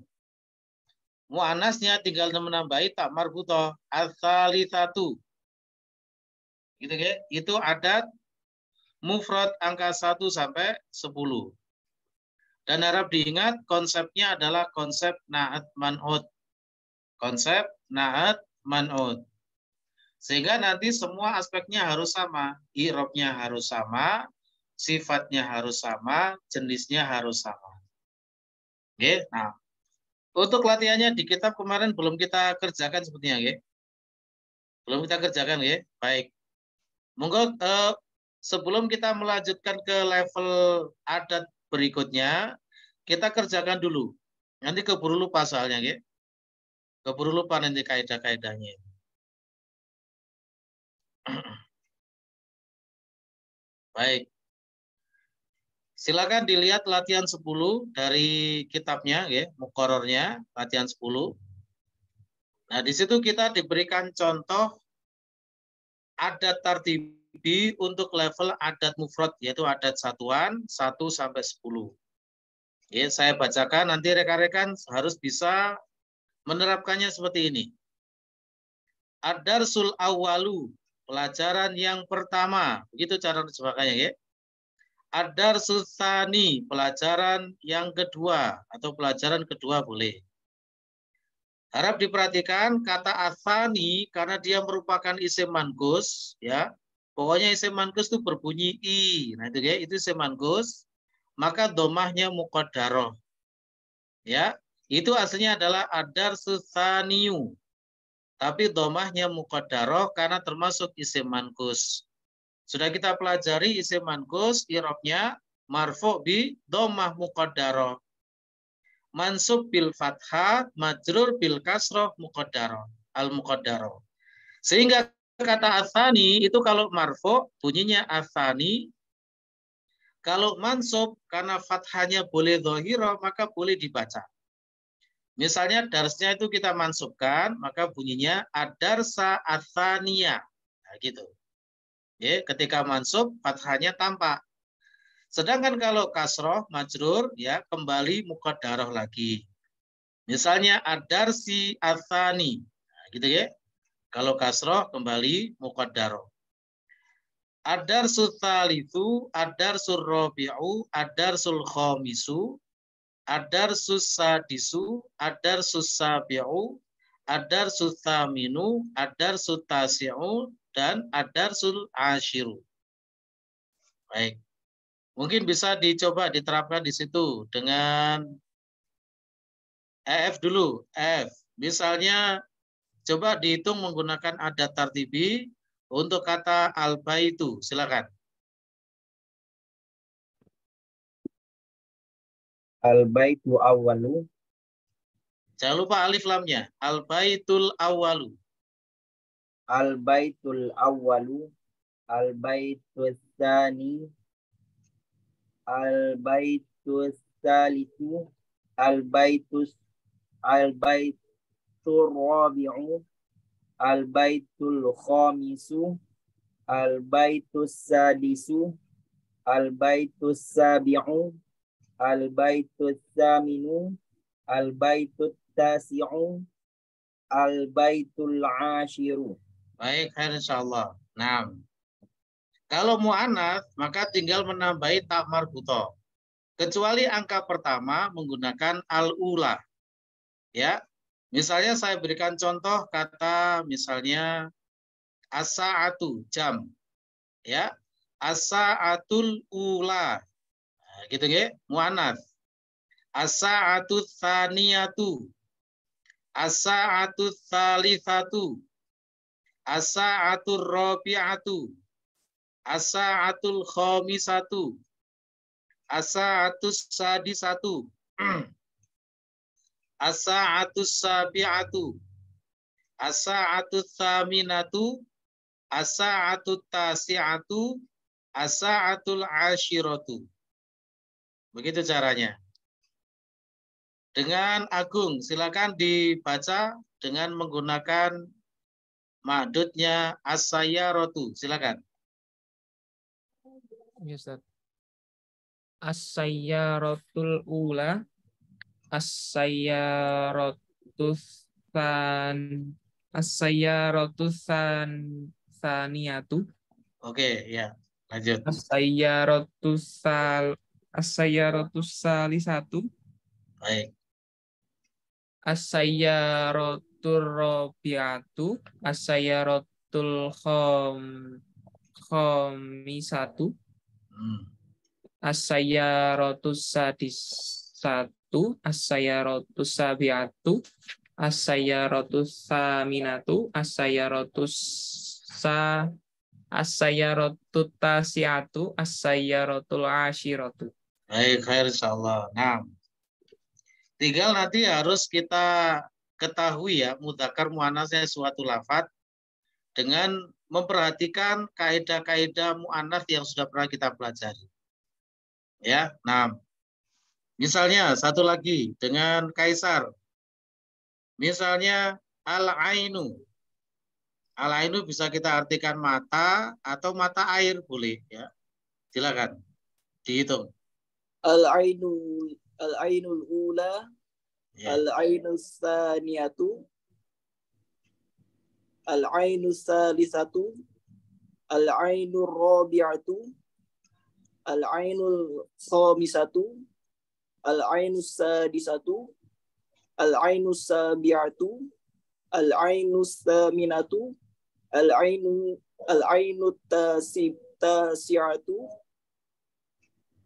A: Mu'annasnya tinggal menambahi tak marbutah ats-tsalitsatu. Gitu ya. Itu adat mufrad angka 1 sampai 10. Dan harap diingat konsepnya adalah konsep na'at man'ud. Konsep na'at man'ud. Sehingga nanti semua aspeknya harus sama. I'rabnya harus sama, sifatnya harus sama, jenisnya harus sama. Oke, nah. Untuk latihannya di kitab kemarin belum kita kerjakan sepertinya, ya. Belum kita kerjakan, ya. Baik. Monggo sebelum kita melanjutkan ke level adat berikutnya, kita kerjakan dulu. Nanti keburu lupa soalnya, ya. Keburu lupa nanti kaidah-kaidahnya. Baik. Silakan dilihat latihan 10 dari kitabnya, ya, muqarrarnya, latihan 10. Nah, di situ kita diberikan contoh adat tartibi untuk level adat mufrad, yaitu adat satuan 1 sampai 10. Ya, saya bacakan, nanti rekan-rekan harus bisa menerapkannya seperti ini. Ad-darsul awwalu, pelajaran yang pertama. Begitu cara menerjemahkannya, ya. Ad-darsul tsani, pelajaran yang kedua atau pelajaran kedua boleh. Harap diperhatikan kata atsani karena dia merupakan isim manqus, ya. Pokoknya isim manqus itu berbunyi i. Nah, itu ya, itu isim manqus, maka domahnya muqaddarah. Ya, itu aslinya adalah ad-darsul tsaniyu. Tapi domahnya muqaddarah karena termasuk isim manqus. Sudah kita pelajari isim manqus, i'rabnya marfu' bi dhammah muqaddarah. Mansub bil fathah, majrur bil kasroh muqaddarah, al muqaddarah. Sehingga kata atsani itu kalau marfu' bunyinya atsani. Kalau mansub karena fathahnya boleh dhahirah maka boleh dibaca. Misalnya darsnya itu kita mansubkan, maka bunyinya ad-darsa ats-tsaniyah. Nah, gitu. Ya, ketika mansub fathahnya tampak. Sedangkan kalau kasroh majrur ya kembali muqaddarah lagi. Misalnya ad-darsi ats-tsani. Nah, gitu ya. Kalau kasroh kembali muqaddarah. Ad-darsul tsalitsu, ad-darsul rabi'u, ad-darsul khamisu, ad-darsus sadisu, ad-darsus sabi'u, ad-darsus tsaminu, ad-darsus tasi'u, dan ad-darsul ashiru. Baik. Mungkin bisa dicoba diterapkan di situ dengan EF dulu. F. Misalnya coba dihitung menggunakan adat tartibi untuk kata al-baitu. Silakan.
I: Al-baitu awwalu.
A: Jangan lupa alif lamnya. Al-baitul awwalu.
I: Al-baitul awwalu. Al-baitus tsani. Al-baitus tsalitsu. Al-baitur rabi'u. Al-baitul khamisu. Al-baitus sadisu. Al-baitus sabi'u. Al-baitus tsaminu. Al-baitut tasi'u. Al-baitul ashiru.
A: Baik, insyaallah. Nah, kalau mu'annats maka tinggal menambahi ta marbutah. Kecuali angka pertama menggunakan al-ula. Ya. Misalnya saya berikan contoh kata misalnya as-sa'atu, jam. Ya. As-sa'atul ula. Nah, gitu ya, mu'annats. As-sa'atu tsaniyatu. As-sa'atu tsalitsatu. As-sa'atur rabi'atu. As-sa'atul khamisatu. As-sa'atus sadisatu. As-sa'atus sabi'atu. As-sa'atus tsaminatu. As-sa'atut tasi'atu. As-sa'atul ashiratu. Begitu caranya. Dengan Agung, silakan dibaca dengan menggunakan ma'dudnya as-sayyaratu. Silakan.
C: Ya, Ustaz. As-sayyaratul ula, as-sayyaratus saniyatu,
A: Oke, ya. Lanjut.
C: as-sayyaratus salisatu,
A: Baik.
C: as-sayyaratur rabi'atu, as-sayyaratul khamisatu, as-sayyaratus sadisatu, as-sayyaratus sabiatu, as-sayyaratus saminatu, as-sayyaratut tasiatu, as-sayyaratul ashiratu.
A: Baik, khair insyaallah. Nah, tinggal nanti harus kita ketahui ya mudzakkar muannasnya suatu lafaz dengan memperhatikan kaidah-kaidah muannats yang sudah pernah kita pelajari. Ya, nah. Misalnya satu lagi dengan kaisar. Misalnya al-ainu. Al-ainu bisa kita artikan mata atau mata air boleh ya. Silakan dihitung.
I: Al-ainul ula,
A: Ya.
I: al-ainus saniyatu, al-ainus salisatu, al-ainur rabi'atu, al-ainul khamisatu, al-ainus sadisatu, al-ainus sabi'atu, al-ainus thaminatu, al-ainut tasi'atu,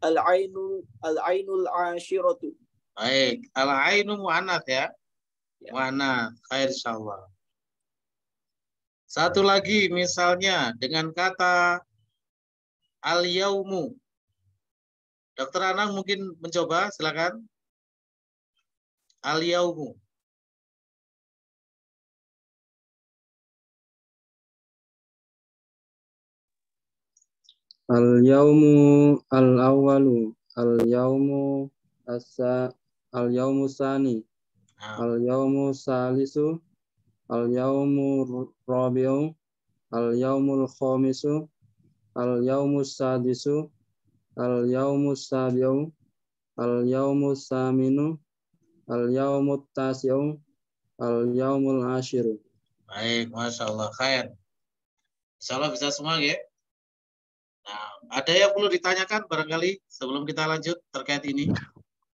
I: al-ainul ashiratu.
A: Baik, al-ainu muannats ya. Muannats, khair insyaallah. Satu lagi misalnya dengan kata al-yaumu. Dokter Anang mungkin mencoba, silakan. Al-yaumu.
H: Al-yaumu al-awwalu, al-yaumu al-yaumu sani, al-yaumu salisu, al-yaumu rabi'u, al-yaumul khamisu, al-yaumu sadisu, al-yaumu sabi'u, al-yaumu saminu, al-yaumu tasi'u, al-yaumul ashiru.
A: Baik, Masya Allah, khair. Insya Allah bisa semua ya. Nah, ada yang perlu ditanyakan barangkali sebelum kita lanjut terkait ini?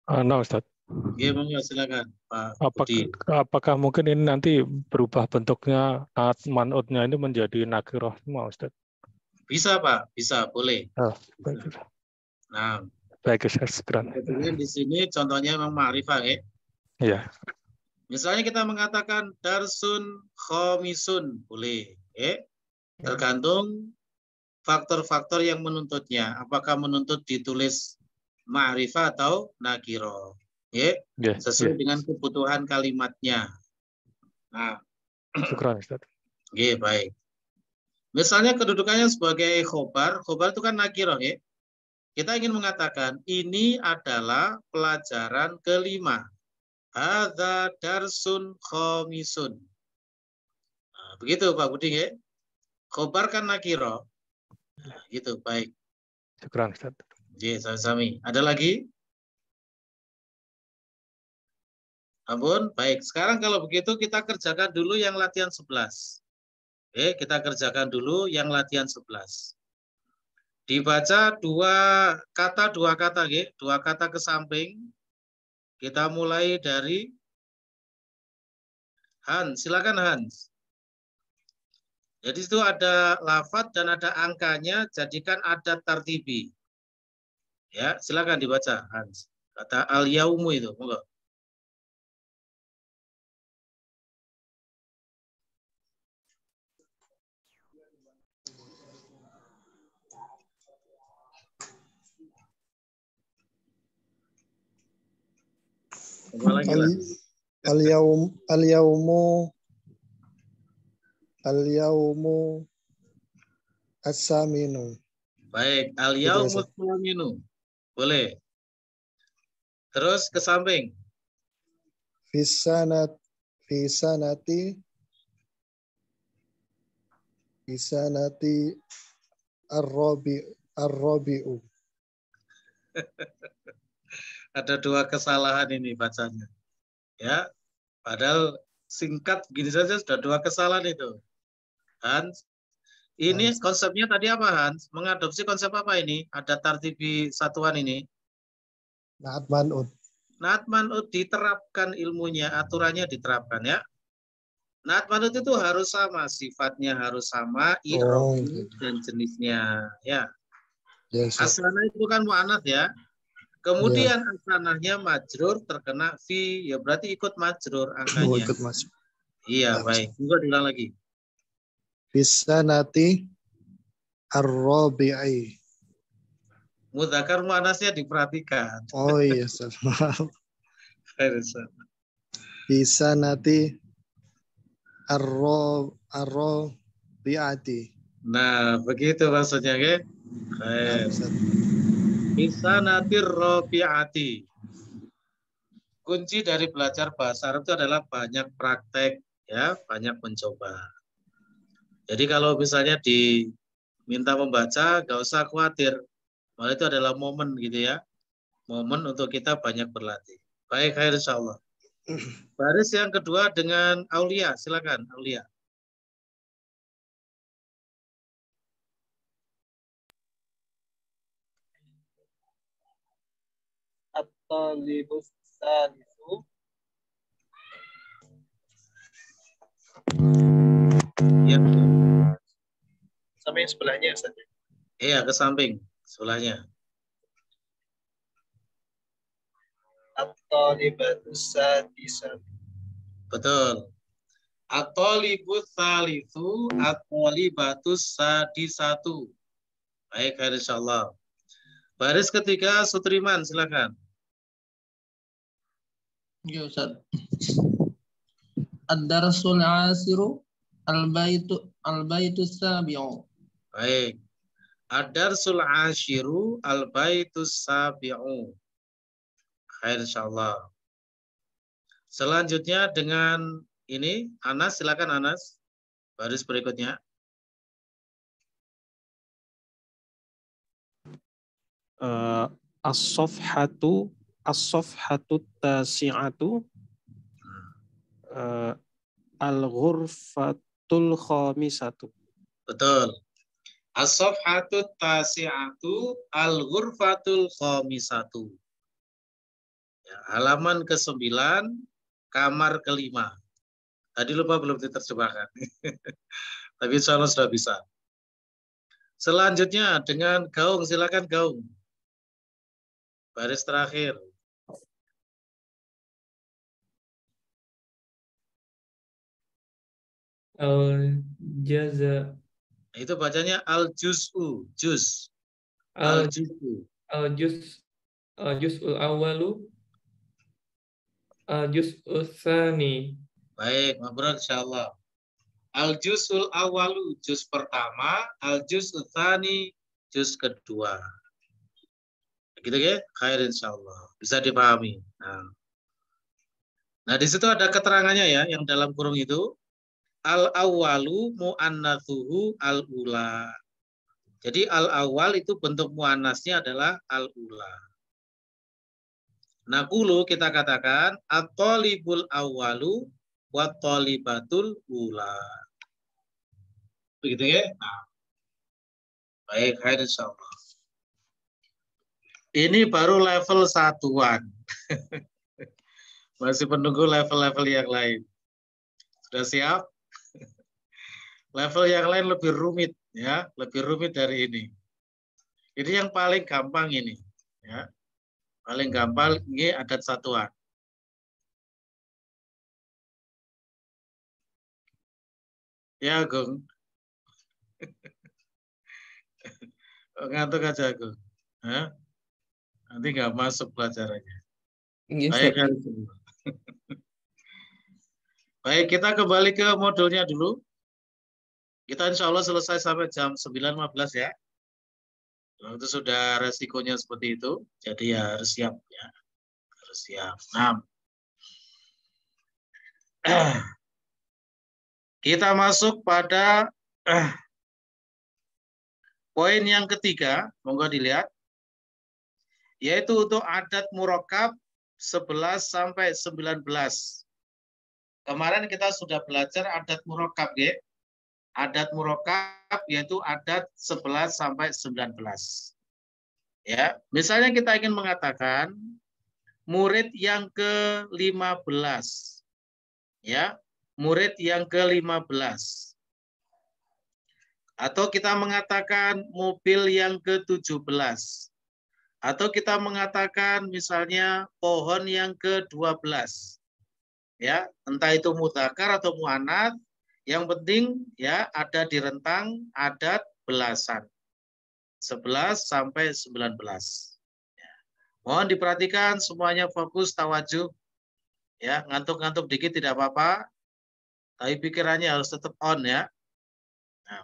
J: Nah, Ustaz.
A: Ya, monggo silakan Pak Budi.
J: Apakah mungkin ini nanti berubah bentuknya man'utnya ini menjadi nakiroh semua, Ustaz?
A: Bisa Pak, bisa, boleh.
J: Baik.
A: Nah,
J: baik Ustaz.
A: kebetulan di sini contohnya memang ma'rifah ya.
J: Iya.
A: Misalnya kita mengatakan darsun khomisun, boleh. Tergantung faktor-faktor yang menuntutnya. Apakah menuntut ditulis ma'rifah atau nakiro. Sesuai dengan kebutuhan kalimatnya. Nah,
J: syukran Ustaz.
A: Baik. Misalnya kedudukannya sebagai khobar. Khobar itu kan nakiro ya. Kita ingin mengatakan ini adalah pelajaran kelima. Hadza darsun khomisun. Nah, begitu Pak Budi ya. Khobar kan nakiro. Nah, gitu, baik.
J: Syukran Ustaz.
A: Sami-sami. Ada lagi? Ampun, baik. Sekarang kalau begitu kita kerjakan dulu yang latihan 11. Kita kerjakan dulu yang latihan 11. Dibaca dua kata, dua kata ke samping. Kita mulai dari Hans. Silakan Hans. Jadi itu ada lafadz dan ada angkanya, jadikan adat tartibi. Ya, silakan dibaca Hans. Kata al-yaumu itu, monggo.
K: Al-yaumu as-saminu.
A: Baik, al-yaumu as-saminu. Boleh. Terus ke samping.
K: Fisanat fi sanati ar-rabi'u.
A: Ada dua kesalahan ini bacanya. Ya, padahal singkat begini saja sudah dua kesalahan itu. Hans, ini konsepnya tadi apa Hans? Mengadopsi konsep apa ini? Ada tartibi satuan ini.
K: Naat man'ud.
A: Naat man'ud diterapkan ilmunya, aturannya diterapkan ya. Naat man'ud itu harus sama, sifatnya harus sama, i'rabnya dan jenisnya ya.
K: Yes,
A: Asana itu kan mu'anats ya. Kemudian asanahnya majrur terkena fi, ya berarti ikut majrur angkanya.
K: ikut masuk.
A: Iya, baik. Juga diulang lagi.
K: Bisa nanti ar-rabi'i.
A: Mudzakkar muannasnya diperhatikan.
K: Oh iya, maaf. Bisa nanti ar-rabi'ati.
A: Nah, begitu maksudnya, oke? Bisa nanti rabi'ati. Kunci dari belajar bahasa Arab itu adalah banyak praktek, ya, banyak mencoba. Jadi kalau misalnya diminta membaca, gak usah khawatir. Malah itu adalah momen gitu ya. Momen untuk kita banyak berlatih. Baik, khair insyaallah. Baris yang kedua dengan Aulia, silakan Aulia.
E: At-talibus salisu.
A: Ya.
E: Sama yang sebelahnya saja.
A: Iya, ke samping sebelahnya.
E: At-talibatus sadisatu.
A: Betul. At-talibus salisu, at-talibatus sadisatu. Baik, khair insyaallah. Baris ketiga Sutriman, silakan.
L: Ya Ustaz. Ad-darsul asiru al-baitu sabi'u.
A: Baik. Ad-darsul ashiru al-baitus sabi'u. Khair insyaallah. Selanjutnya dengan ini Anas, silakan Anas. Baris berikutnya.
J: As-safhatu tasi'atu al-ghurfatul khamisatu.
A: Betul. As-safhatu tasi'atu al-ghurfatul khamisatu. Ya, halaman ke-9, kamar ke-5. Tadi lupa belum diterjemahkan. Tapi insya Allah sudah bisa. Selanjutnya dengan Gaung, silakan Gaung. Baris terakhir.
C: Al-jaza.
A: Itu bacanya al-juz'u, juz. Al-juz'u.
C: Al-juz'ul awalu. Al-juz'ul tsani.
A: Baik, mabrur insyaallah. Al-juz'ul awalu, juz pertama, al-juz'ul tsani, juz kedua. Gitu ya, khair insyaallah. Bisa dipahami. Nah, di situ ada keterangannya ya, yang dalam kurung itu. Al-awwalu mu'annatsuhu al-ula. Jadi al-awwal itu bentuk muannasnya adalah al-ula. Naqulu kita katakan at-talibul awwalu wa talibatul ula. Begitu ya? Nah. Baik, khair insyaallah. Ini baru level satuan. Masih menunggu level-level yang lain. Sudah siap? Level yang lain lebih rumit ya, lebih rumit dari ini. Ini yang paling gampang ini, ya. Paling gampang ini adat satuan. Ya, Gung. Ngantuk aja, Gung. Hah? Nanti nggak masuk pelajarannya. Baik, baik, kita kembali ke modulnya dulu. Kita insya Allah selesai sampai jam 9.15 ya. Itu sudah resikonya seperti itu. Jadi ya harus siap ya. Harus siap. Nah. Kita masuk pada poin yang ketiga, monggo dilihat, yaitu untuk adat murakkab 11 sampai 19. Kemarin kita sudah belajar adat murakkab, ya. Adat murakkab yaitu adat 11 sampai 19. Ya, misalnya kita ingin mengatakan murid yang ke-15. Ya, murid yang ke-15. Atau kita mengatakan mobil yang ke-17. Atau kita mengatakan misalnya pohon yang ke-12. Ya, entah itu mudzakkar atau muannats, yang penting ya ada di rentang adat belasan. 11 sampai 19. Ya. Mohon diperhatikan semuanya fokus tawajuh. Ya, ngantuk-ngantuk dikit tidak apa-apa. Tapi pikirannya harus tetap on ya. Nah.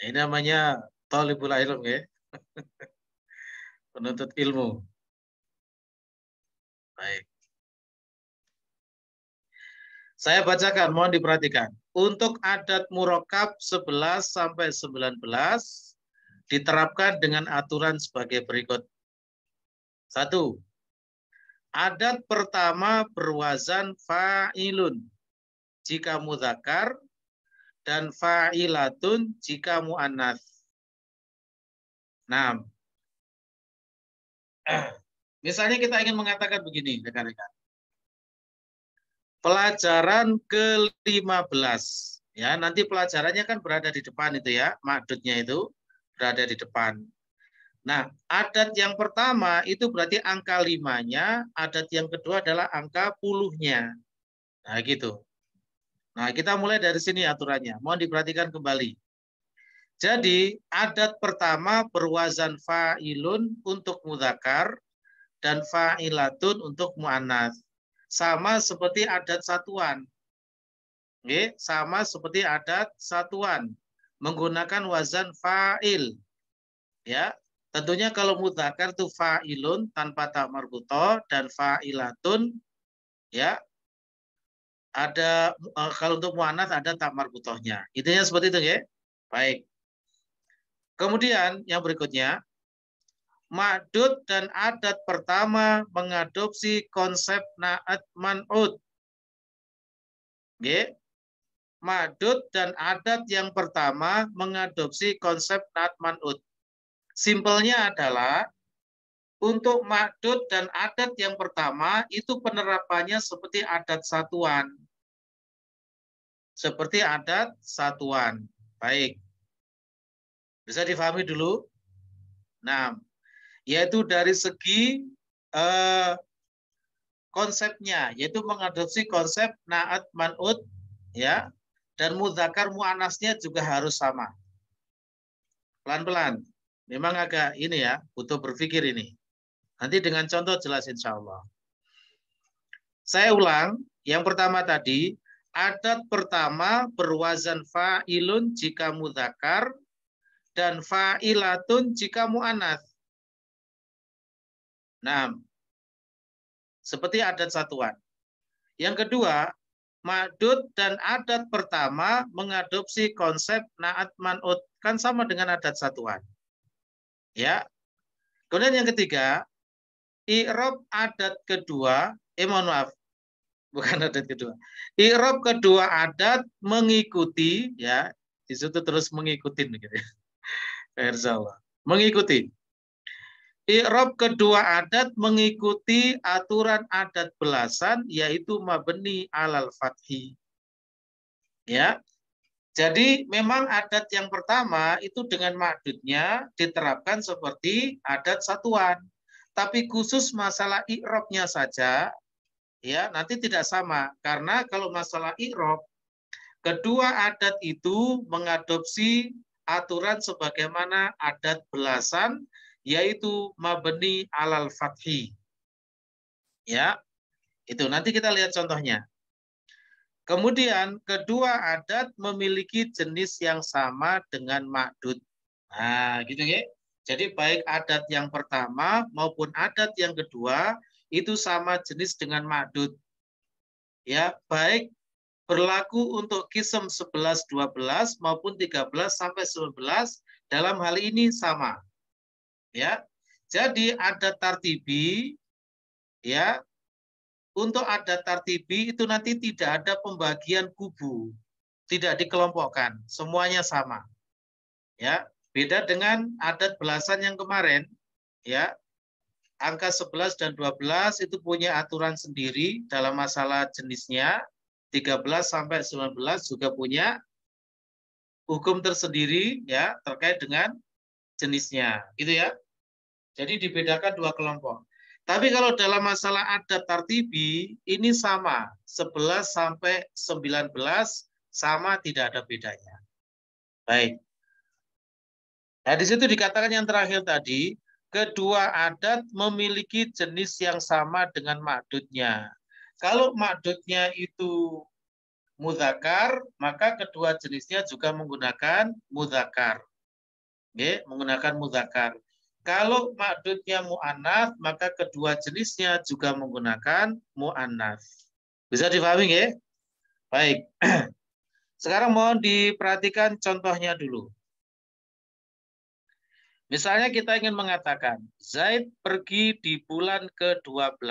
A: Ini namanya thalibul ilm ya. Penuntut ilmu. Baik. Saya bacakan, mohon diperhatikan. Untuk adat murakkab 11 sampai 19 diterapkan dengan aturan sebagai berikut. 1. Adat pertama berwazan fa'ilun jika mudzakkar dan fa'ilatun jika muannats. 6. Misalnya kita ingin mengatakan begini, rekan-rekan. Pelajaran ke-15. Ya, nanti pelajarannya kan berada di depan itu ya, makdudnya itu berada di depan. Nah, adat yang pertama itu berarti angka 5-nya, adat yang kedua adalah angka puluhnya. Nah, gitu. Nah, kita mulai dari sini aturannya. Mohon diperhatikan kembali. Jadi, adat pertama berwazan fa'ilun untuk mudzakkar dan fa'ilatun untuk muannats. Sama seperti adat satuan. Oke, sama seperti adat satuan. Menggunakan wazan fa'il. Ya, tentunya kalau mudzakkar itu fa'ilun tanpa ta marbuthah dan fa'ilatun ya. Ada kalau untuk muannats ada ta marbuthahnya. Intinya seperti itu ya. Baik. Kemudian yang berikutnya, ma'dud dan adat pertama mengadopsi konsep na'at man'ud. Oke. Ma'dud dan adat yang pertama mengadopsi konsep na'at man'ud. Simpelnya adalah untuk ma'dud dan adat yang pertama itu penerapannya seperti adat satuan. Seperti adat satuan. Baik. Bisa difahami dulu? Nah, yaitu dari segi konsepnya, yaitu mengadopsi konsep na'at man'ud ya, dan mudzakkar muannasnya juga harus sama. Pelan-pelan. Memang agak ini ya, butuh berpikir ini. Nanti dengan contoh jelas insya Allah. Saya ulang, yang pertama tadi, adat pertama berwazan fa'ilun jika mudzakkar dan fa'ilatun jika muannats. Nah, seperti adat satuan. Yang kedua, ma'dud dan adat pertama mengadopsi konsep na'at man'ud, kan sama dengan adat satuan. Ya. Kemudian yang ketiga, i'rab adat kedua, mohon maaf, bukan adat kedua. I'rab kedua adat mengikuti, ya, di situ terus mengikuti begitu. Insyaallah. Mengikuti. I'rab kedua adat mengikuti aturan adat belasan, yaitu mabni alal fathi. Ya. Jadi memang adat yang pertama itu dengan ma'dudnya diterapkan seperti adat satuan. Tapi khusus masalah i'rabnya saja, ya nanti tidak sama. Karena kalau masalah i'rab, kedua adat itu mengadopsi aturan sebagaimana adat belasan, yaitu mabni alal fathi. Ya, itu nanti kita lihat contohnya. Kemudian kedua adat memiliki jenis yang sama dengan ma'dud. Nah, gitu ya. Jadi baik adat yang pertama maupun adat yang kedua itu sama jenis dengan ma'dud. Ya, baik berlaku untuk kism 11, 12 maupun 13 sampai 19 dalam hal ini sama. Ya. Jadi adat tartibi ya, untuk adat tartibi itu nanti tidak ada pembagian kubu, tidak dikelompokkan, semuanya sama. Ya, beda dengan adat belasan yang kemarin, ya. Angka 11 dan 12 itu punya aturan sendiri dalam masalah jenisnya. 13 sampai 19 juga punya hukum tersendiri ya terkait dengan jenisnya, gitu ya. Jadi dibedakan dua kelompok. Tapi kalau dalam masalah adat tartibi ini sama, 11 sampai 19 sama, tidak ada bedanya. Baik. Nah, di situ dikatakan yang terakhir tadi, kedua adat memiliki jenis yang sama dengan ma'dudnya. Kalau ma'dudnya itu mudzakkar, maka kedua jenisnya juga menggunakan mudzakkar. Oke, menggunakan mudzakkar. Kalau ma'dudnya mu'annats, maka kedua jenisnya juga menggunakan mu'annats. Bisa dipahami ya? Baik. Sekarang mohon diperhatikan contohnya dulu. Misalnya kita ingin mengatakan, Zaid pergi di bulan ke-12.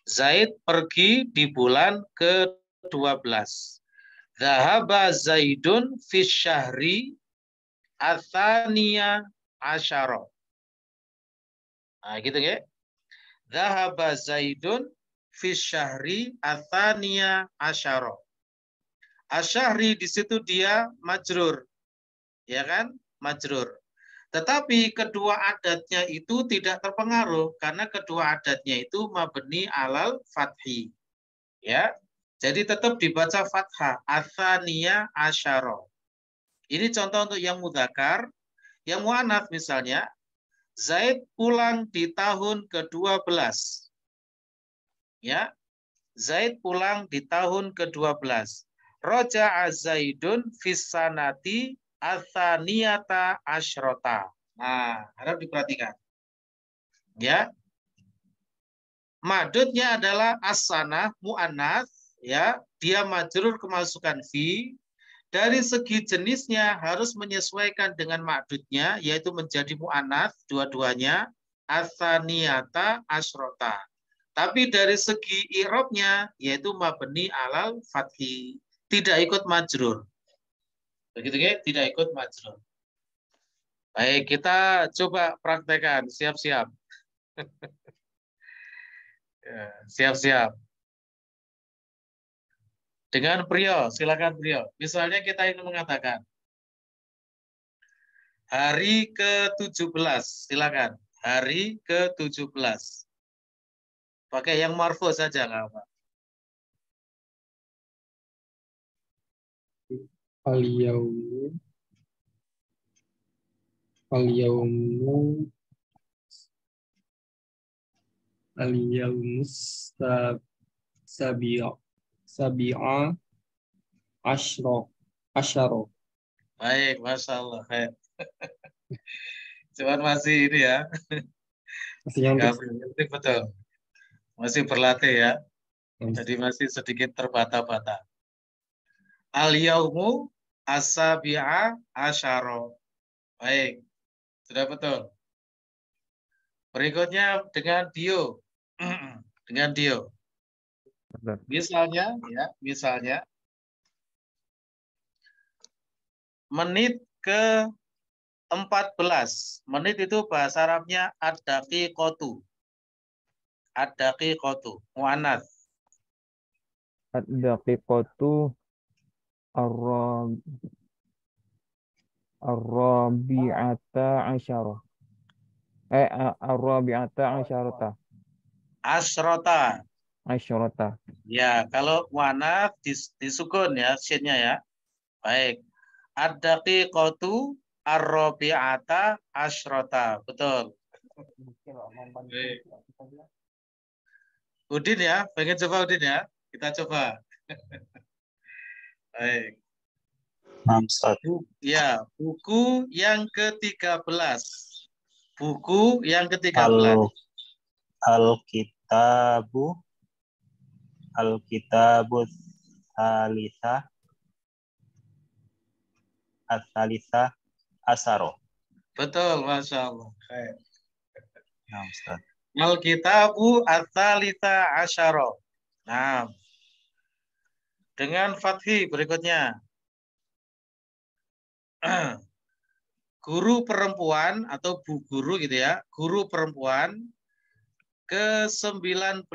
A: Zaid pergi di bulan ke-12. Zahaba Zaidun fi syahri atsaniya asyara. Nah, gitu ya. Zahaba Zaidun fi syahri atsaniya asyara. Asyahri di situ dia majrur. Ya kan? Majrur. Tetapi kedua adatnya itu tidak terpengaruh karena kedua adatnya itu mabni alal fathi. Ya. Jadi tetap dibaca fathah, atsaniya asyara. Ini contoh untuk yang mudzakkar. Yang muannats misalnya, Zaid pulang di tahun ke-12. Ya. Zaid pulang di tahun ke-12. Roja'a Zaidun fis sanati atsaniyata asyrota. Nah, harap diperhatikan. Ya. Madudnya adalah as-sanah mu'annats, ya. Dia majrur kemasukan fi. Dari segi jenisnya harus menyesuaikan dengan ma'dudnya, yaitu menjadi mu'annats dua-duanya atsaniyata asyrota. Tapi dari segi i'rabnya yaitu mabni alal fathi, tidak ikut majrur. Begitu ya, tidak ikut majrur. Baik, kita coba praktekkan. Siap-siap. Siap-siap. Dengan Priyo, silakan Priyo. Misalnya kita ingin mengatakan hari ke-17, silakan. Hari ke-17. Pakai yang marfu saja, nggak apa.
G: Al-yawmu sabi'a asyara.
A: Baik, Masya Allah. Cuman masih ini ya. Masih betul. Masih berlatih ya. Jadi masih sedikit terbata-bata. Al-yaumu as-sabi'a asyara. Baik. Sudah betul. Berikutnya dengan Dio. Dengan Dio. Misalnya ya, misalnya menit ke-14. Menit itu bahasa Arabnya ad-daqiqatu. Ad-daqiqatu, muannats.
M: Ad-daqiqatu ar-rabi'ata asyara. Ar-rabi'ata asyarata.
A: Asyrota.
M: Asyrota.
A: Ya, kalau muannats disukun ya, shinnya ya. Baik. Ad-daqiqatu ar-rabi'ata asyrota. Betul. Baik. Udin ya, pengen coba Udin ya? Kita coba. Baik.
N: Ustaz.
A: Ya, buku yang ke-13. Buku yang ke-13.
N: Al-Kitabu As-Salisa Asaro.
A: Betul, Masya Allah.
N: Ya, Ustaz.
A: Al-Kitabu As-Salisa Asyara. Nah, dengan fathi berikutnya. Guru perempuan atau bu guru gitu ya. Guru perempuan ke-19.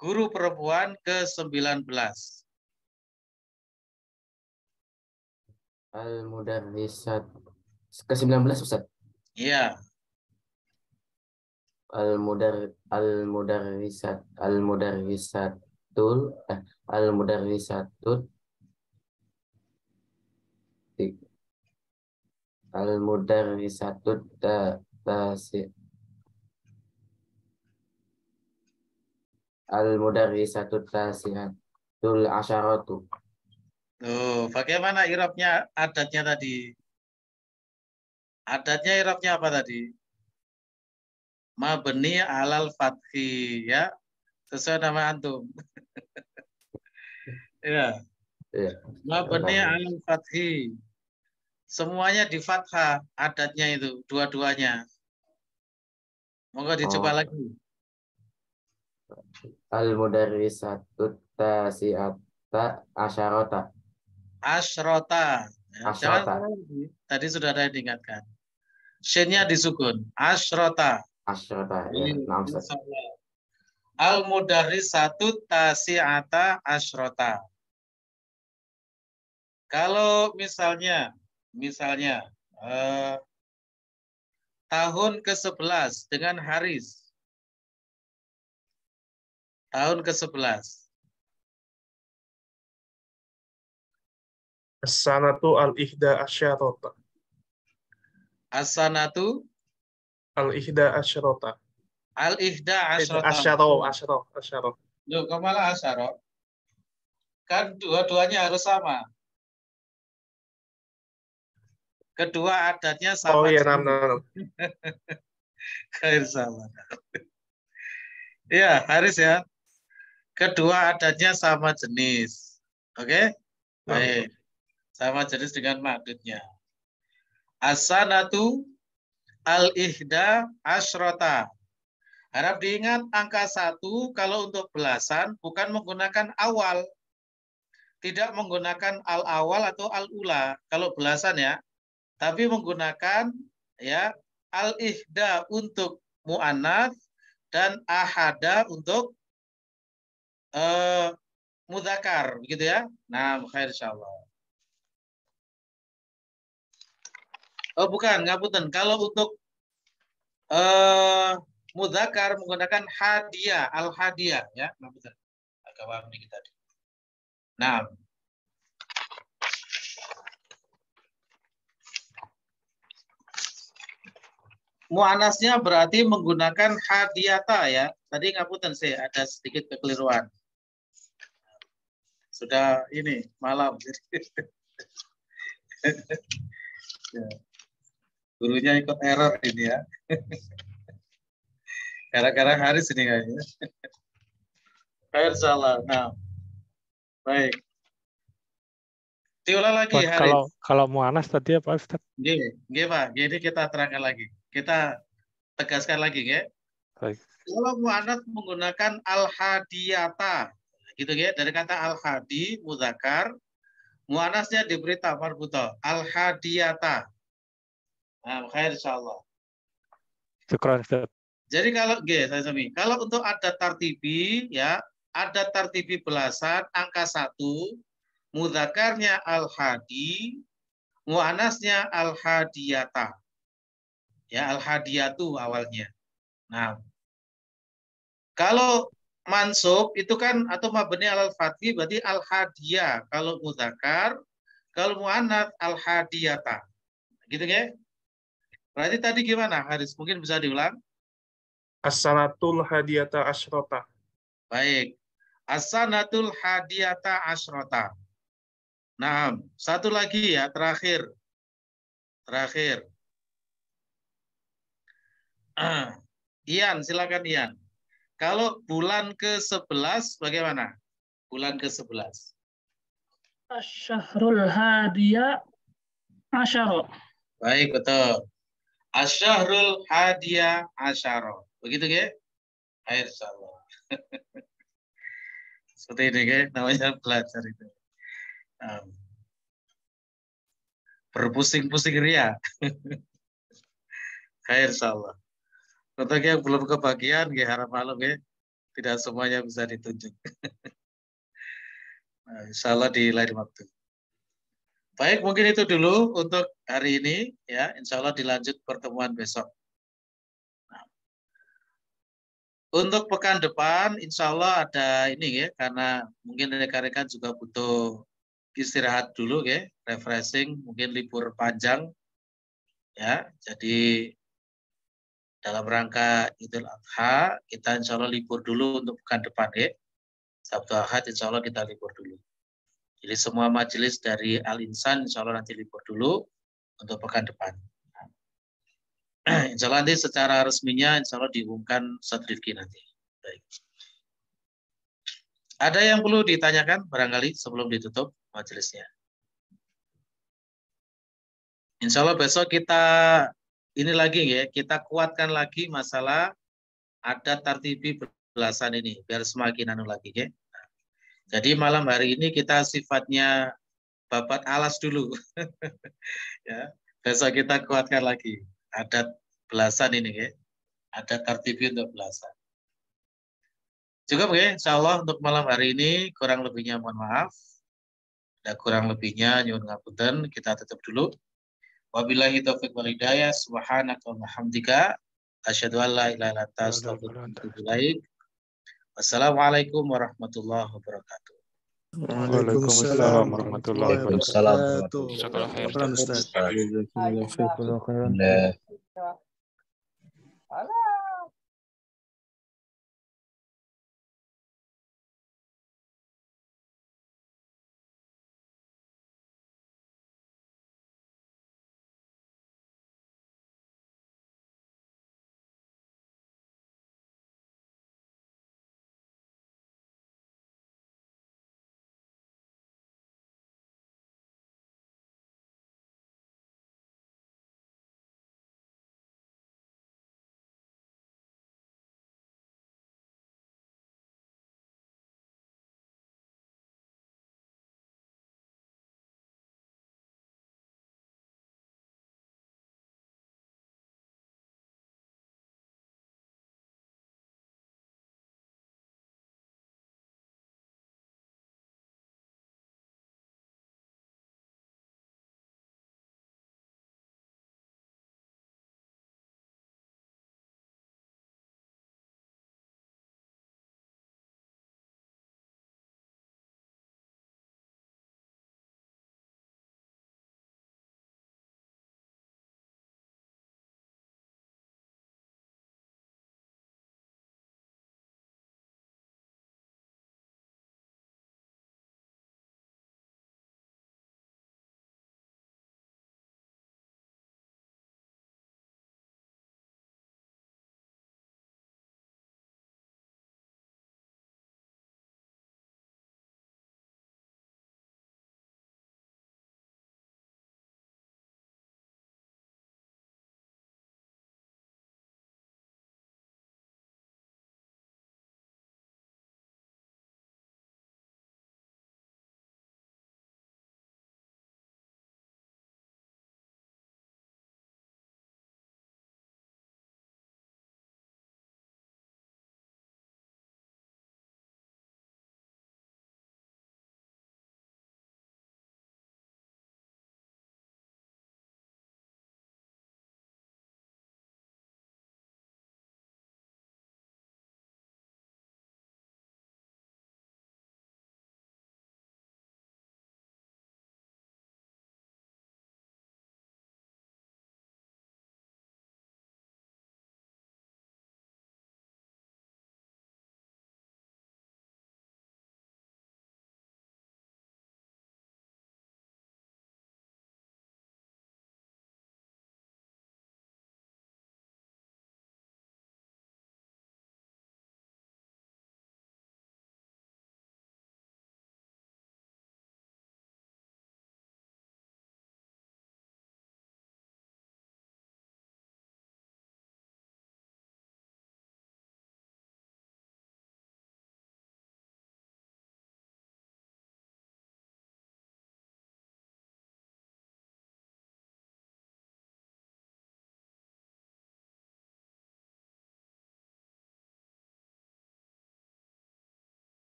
A: Guru perempuan ke-19.
B: Al-Mudarrisat. Ke-19, Ustaz.
A: Iya.
B: Al-Mudarrisatut tasihatul asyaratu.
A: Tuh, bagaimana irabnya adatnya tadi? Adatnya irabnya apa tadi? Mabni alal fathi ya. Sesuai nama antum. Ya. Mabni alal fathi. Semuanya di fathah adatnya itu, dua-duanya. Moga dicoba lagi.
B: Al-Mudarrisatut tasi'ata asyarata.
A: Asyrota. Ya, jangan salah lagi. Tadi sudah ada yang diingatkan. Shin-nya disukun. Asyrota.
B: Asyrota. Ya, nah, Ustaz.
A: Al-Mudarrisatut tasi'ata asyrota. Kalau misalnya tahun ke-11 dengan Haris. Tahun ke-11.
O: As-sanatu al-ihda asyarata.
A: As-sanatu
O: al-ihda asyarata.
A: Al-ihda asyarata.
O: Asyara.
A: Loh, kok malah asyara? Kan dua-duanya harus sama. Kedua adatnya sama.
O: Oh iya, nah.
A: Khair sama. Iya, Haris ya. Kedua adatnya sama jenis. Oke? Baik. Sama jenis dengan maksudnya. As-sanatu al-ihda asyrota. Harap diingat angka 1 kalau untuk belasan bukan menggunakan awal. Tidak menggunakan al-awal atau al-ula kalau belasan ya. Tapi menggunakan ya al-ihda untuk mu'annats dan ahada untuk mudzakkar begitu ya. Nah, khair insyaallah. Oh, bukan, ngapunten. Kalau untuk mudzakkar menggunakan hadiah, al-hadiah ya, ngapunten. Agak paham dikit tadi. Nah, muannasnya berarti menggunakan hadiyata ya. Tadi ngapunten sih ada sedikit kekeliruan. Sudah ini malam. Ya. Gurunya ikut error ini ya. Gara-gara Haris ini kayaknya. Khair salah. Nah, baik. Diulang lagi Haris.
J: Kalau mu'annas tadi apa Ustaz?
A: Nggih, Pak. Jadi kita terangkan lagi. Kita tegaskan lagi ya.
J: Baik.
A: Kalau mu'annas menggunakan al-hadiyata gitu ya, dari kata al-hadi mudzakkar, mu'annasnya diberi tamar buta al-hadiyata. Nah, khair insyaallah.
J: Syukran Ustaz.
A: Jadi kalau untuk adat tartibi ya, adat tartibi belasan angka 1, mudzakarnya al-hadi, muannasnya al-hadiyata. Ya, al-hadiyatu awalnya. Nah, kalau mansub itu kan atau mabni alal fathi berarti al-hadiyah kalau mudzakar, kalau muannats al-hadiyata. Gitu ya? Berarti tadi gimana Haris? Mungkin bisa diulang?
O: As-sanatul hadiyata asyrota.
A: Baik. As-sanatul hadiyata asyrota. Nah, satu lagi ya, terakhir. Ian, silakan Ian. Kalau bulan ke-11 bagaimana? Bulan ke-11.
P: Asyahrul hadiya asyara.
A: Baik, betul. Asyahrul hadiya asyara. Begitu, ya? Air insyaallah. Seperti ini, ya, namanya belajar itu. Berpusing-pusing ria. Air insyaallah. Untuk yang belum kebagian, ya harap maklum, ya. Tidak semuanya bisa ditunjuk. Nah, insya Allah di lain waktu. Baik, mungkin itu dulu untuk hari ini. Ya, insya Allah dilanjut pertemuan besok. Nah, untuk pekan depan, insya Allah ada ini ya, karena mungkin rekan-rekan juga butuh istirahat dulu ya, refreshing, mungkin libur panjang. Ya, jadi dalam rangka Idul Adha, kita insya Allah libur dulu untuk pekan depan ya. Sabtu Ahad insya Allah kita libur dulu. Jadi semua majelis dari Al-Insan insya Allah nanti libur dulu untuk pekan depan. Insya Allah nanti secara resminya insya Allah diumumkan Ustadz Rifki nanti. Baik. Ada yang perlu ditanyakan barangkali sebelum ditutup majelisnya? Insya Allah besok kita ini lagi ya, kita kuatkan lagi masalah adat tartibi belasan ini, biar semakin anu lagi ya. Jadi malam hari ini kita sifatnya babat alas dulu. Ya, besok kita kuatkan lagi adat belasan ini ya, adat tartibi untuk belasan. Cukup ya, insya Allah untuk malam hari ini kurang lebihnya mohon maaf. Ada kurang lebihnya nyuwun ngapunten, kita tutup dulu. Wabillahi taufiq wal hidayah, subhanaka wa bihamdika, asyhadu an la ilaha illa anta astaghfiruka wa atubu ilaik. Wassalamualaikum warahmatullahi wabarakatuh.
J: Waalaikumsalam warahmatullahi wabarakatuh.
K: Syukran, Ustaz.
M: Jazakallahu khairan.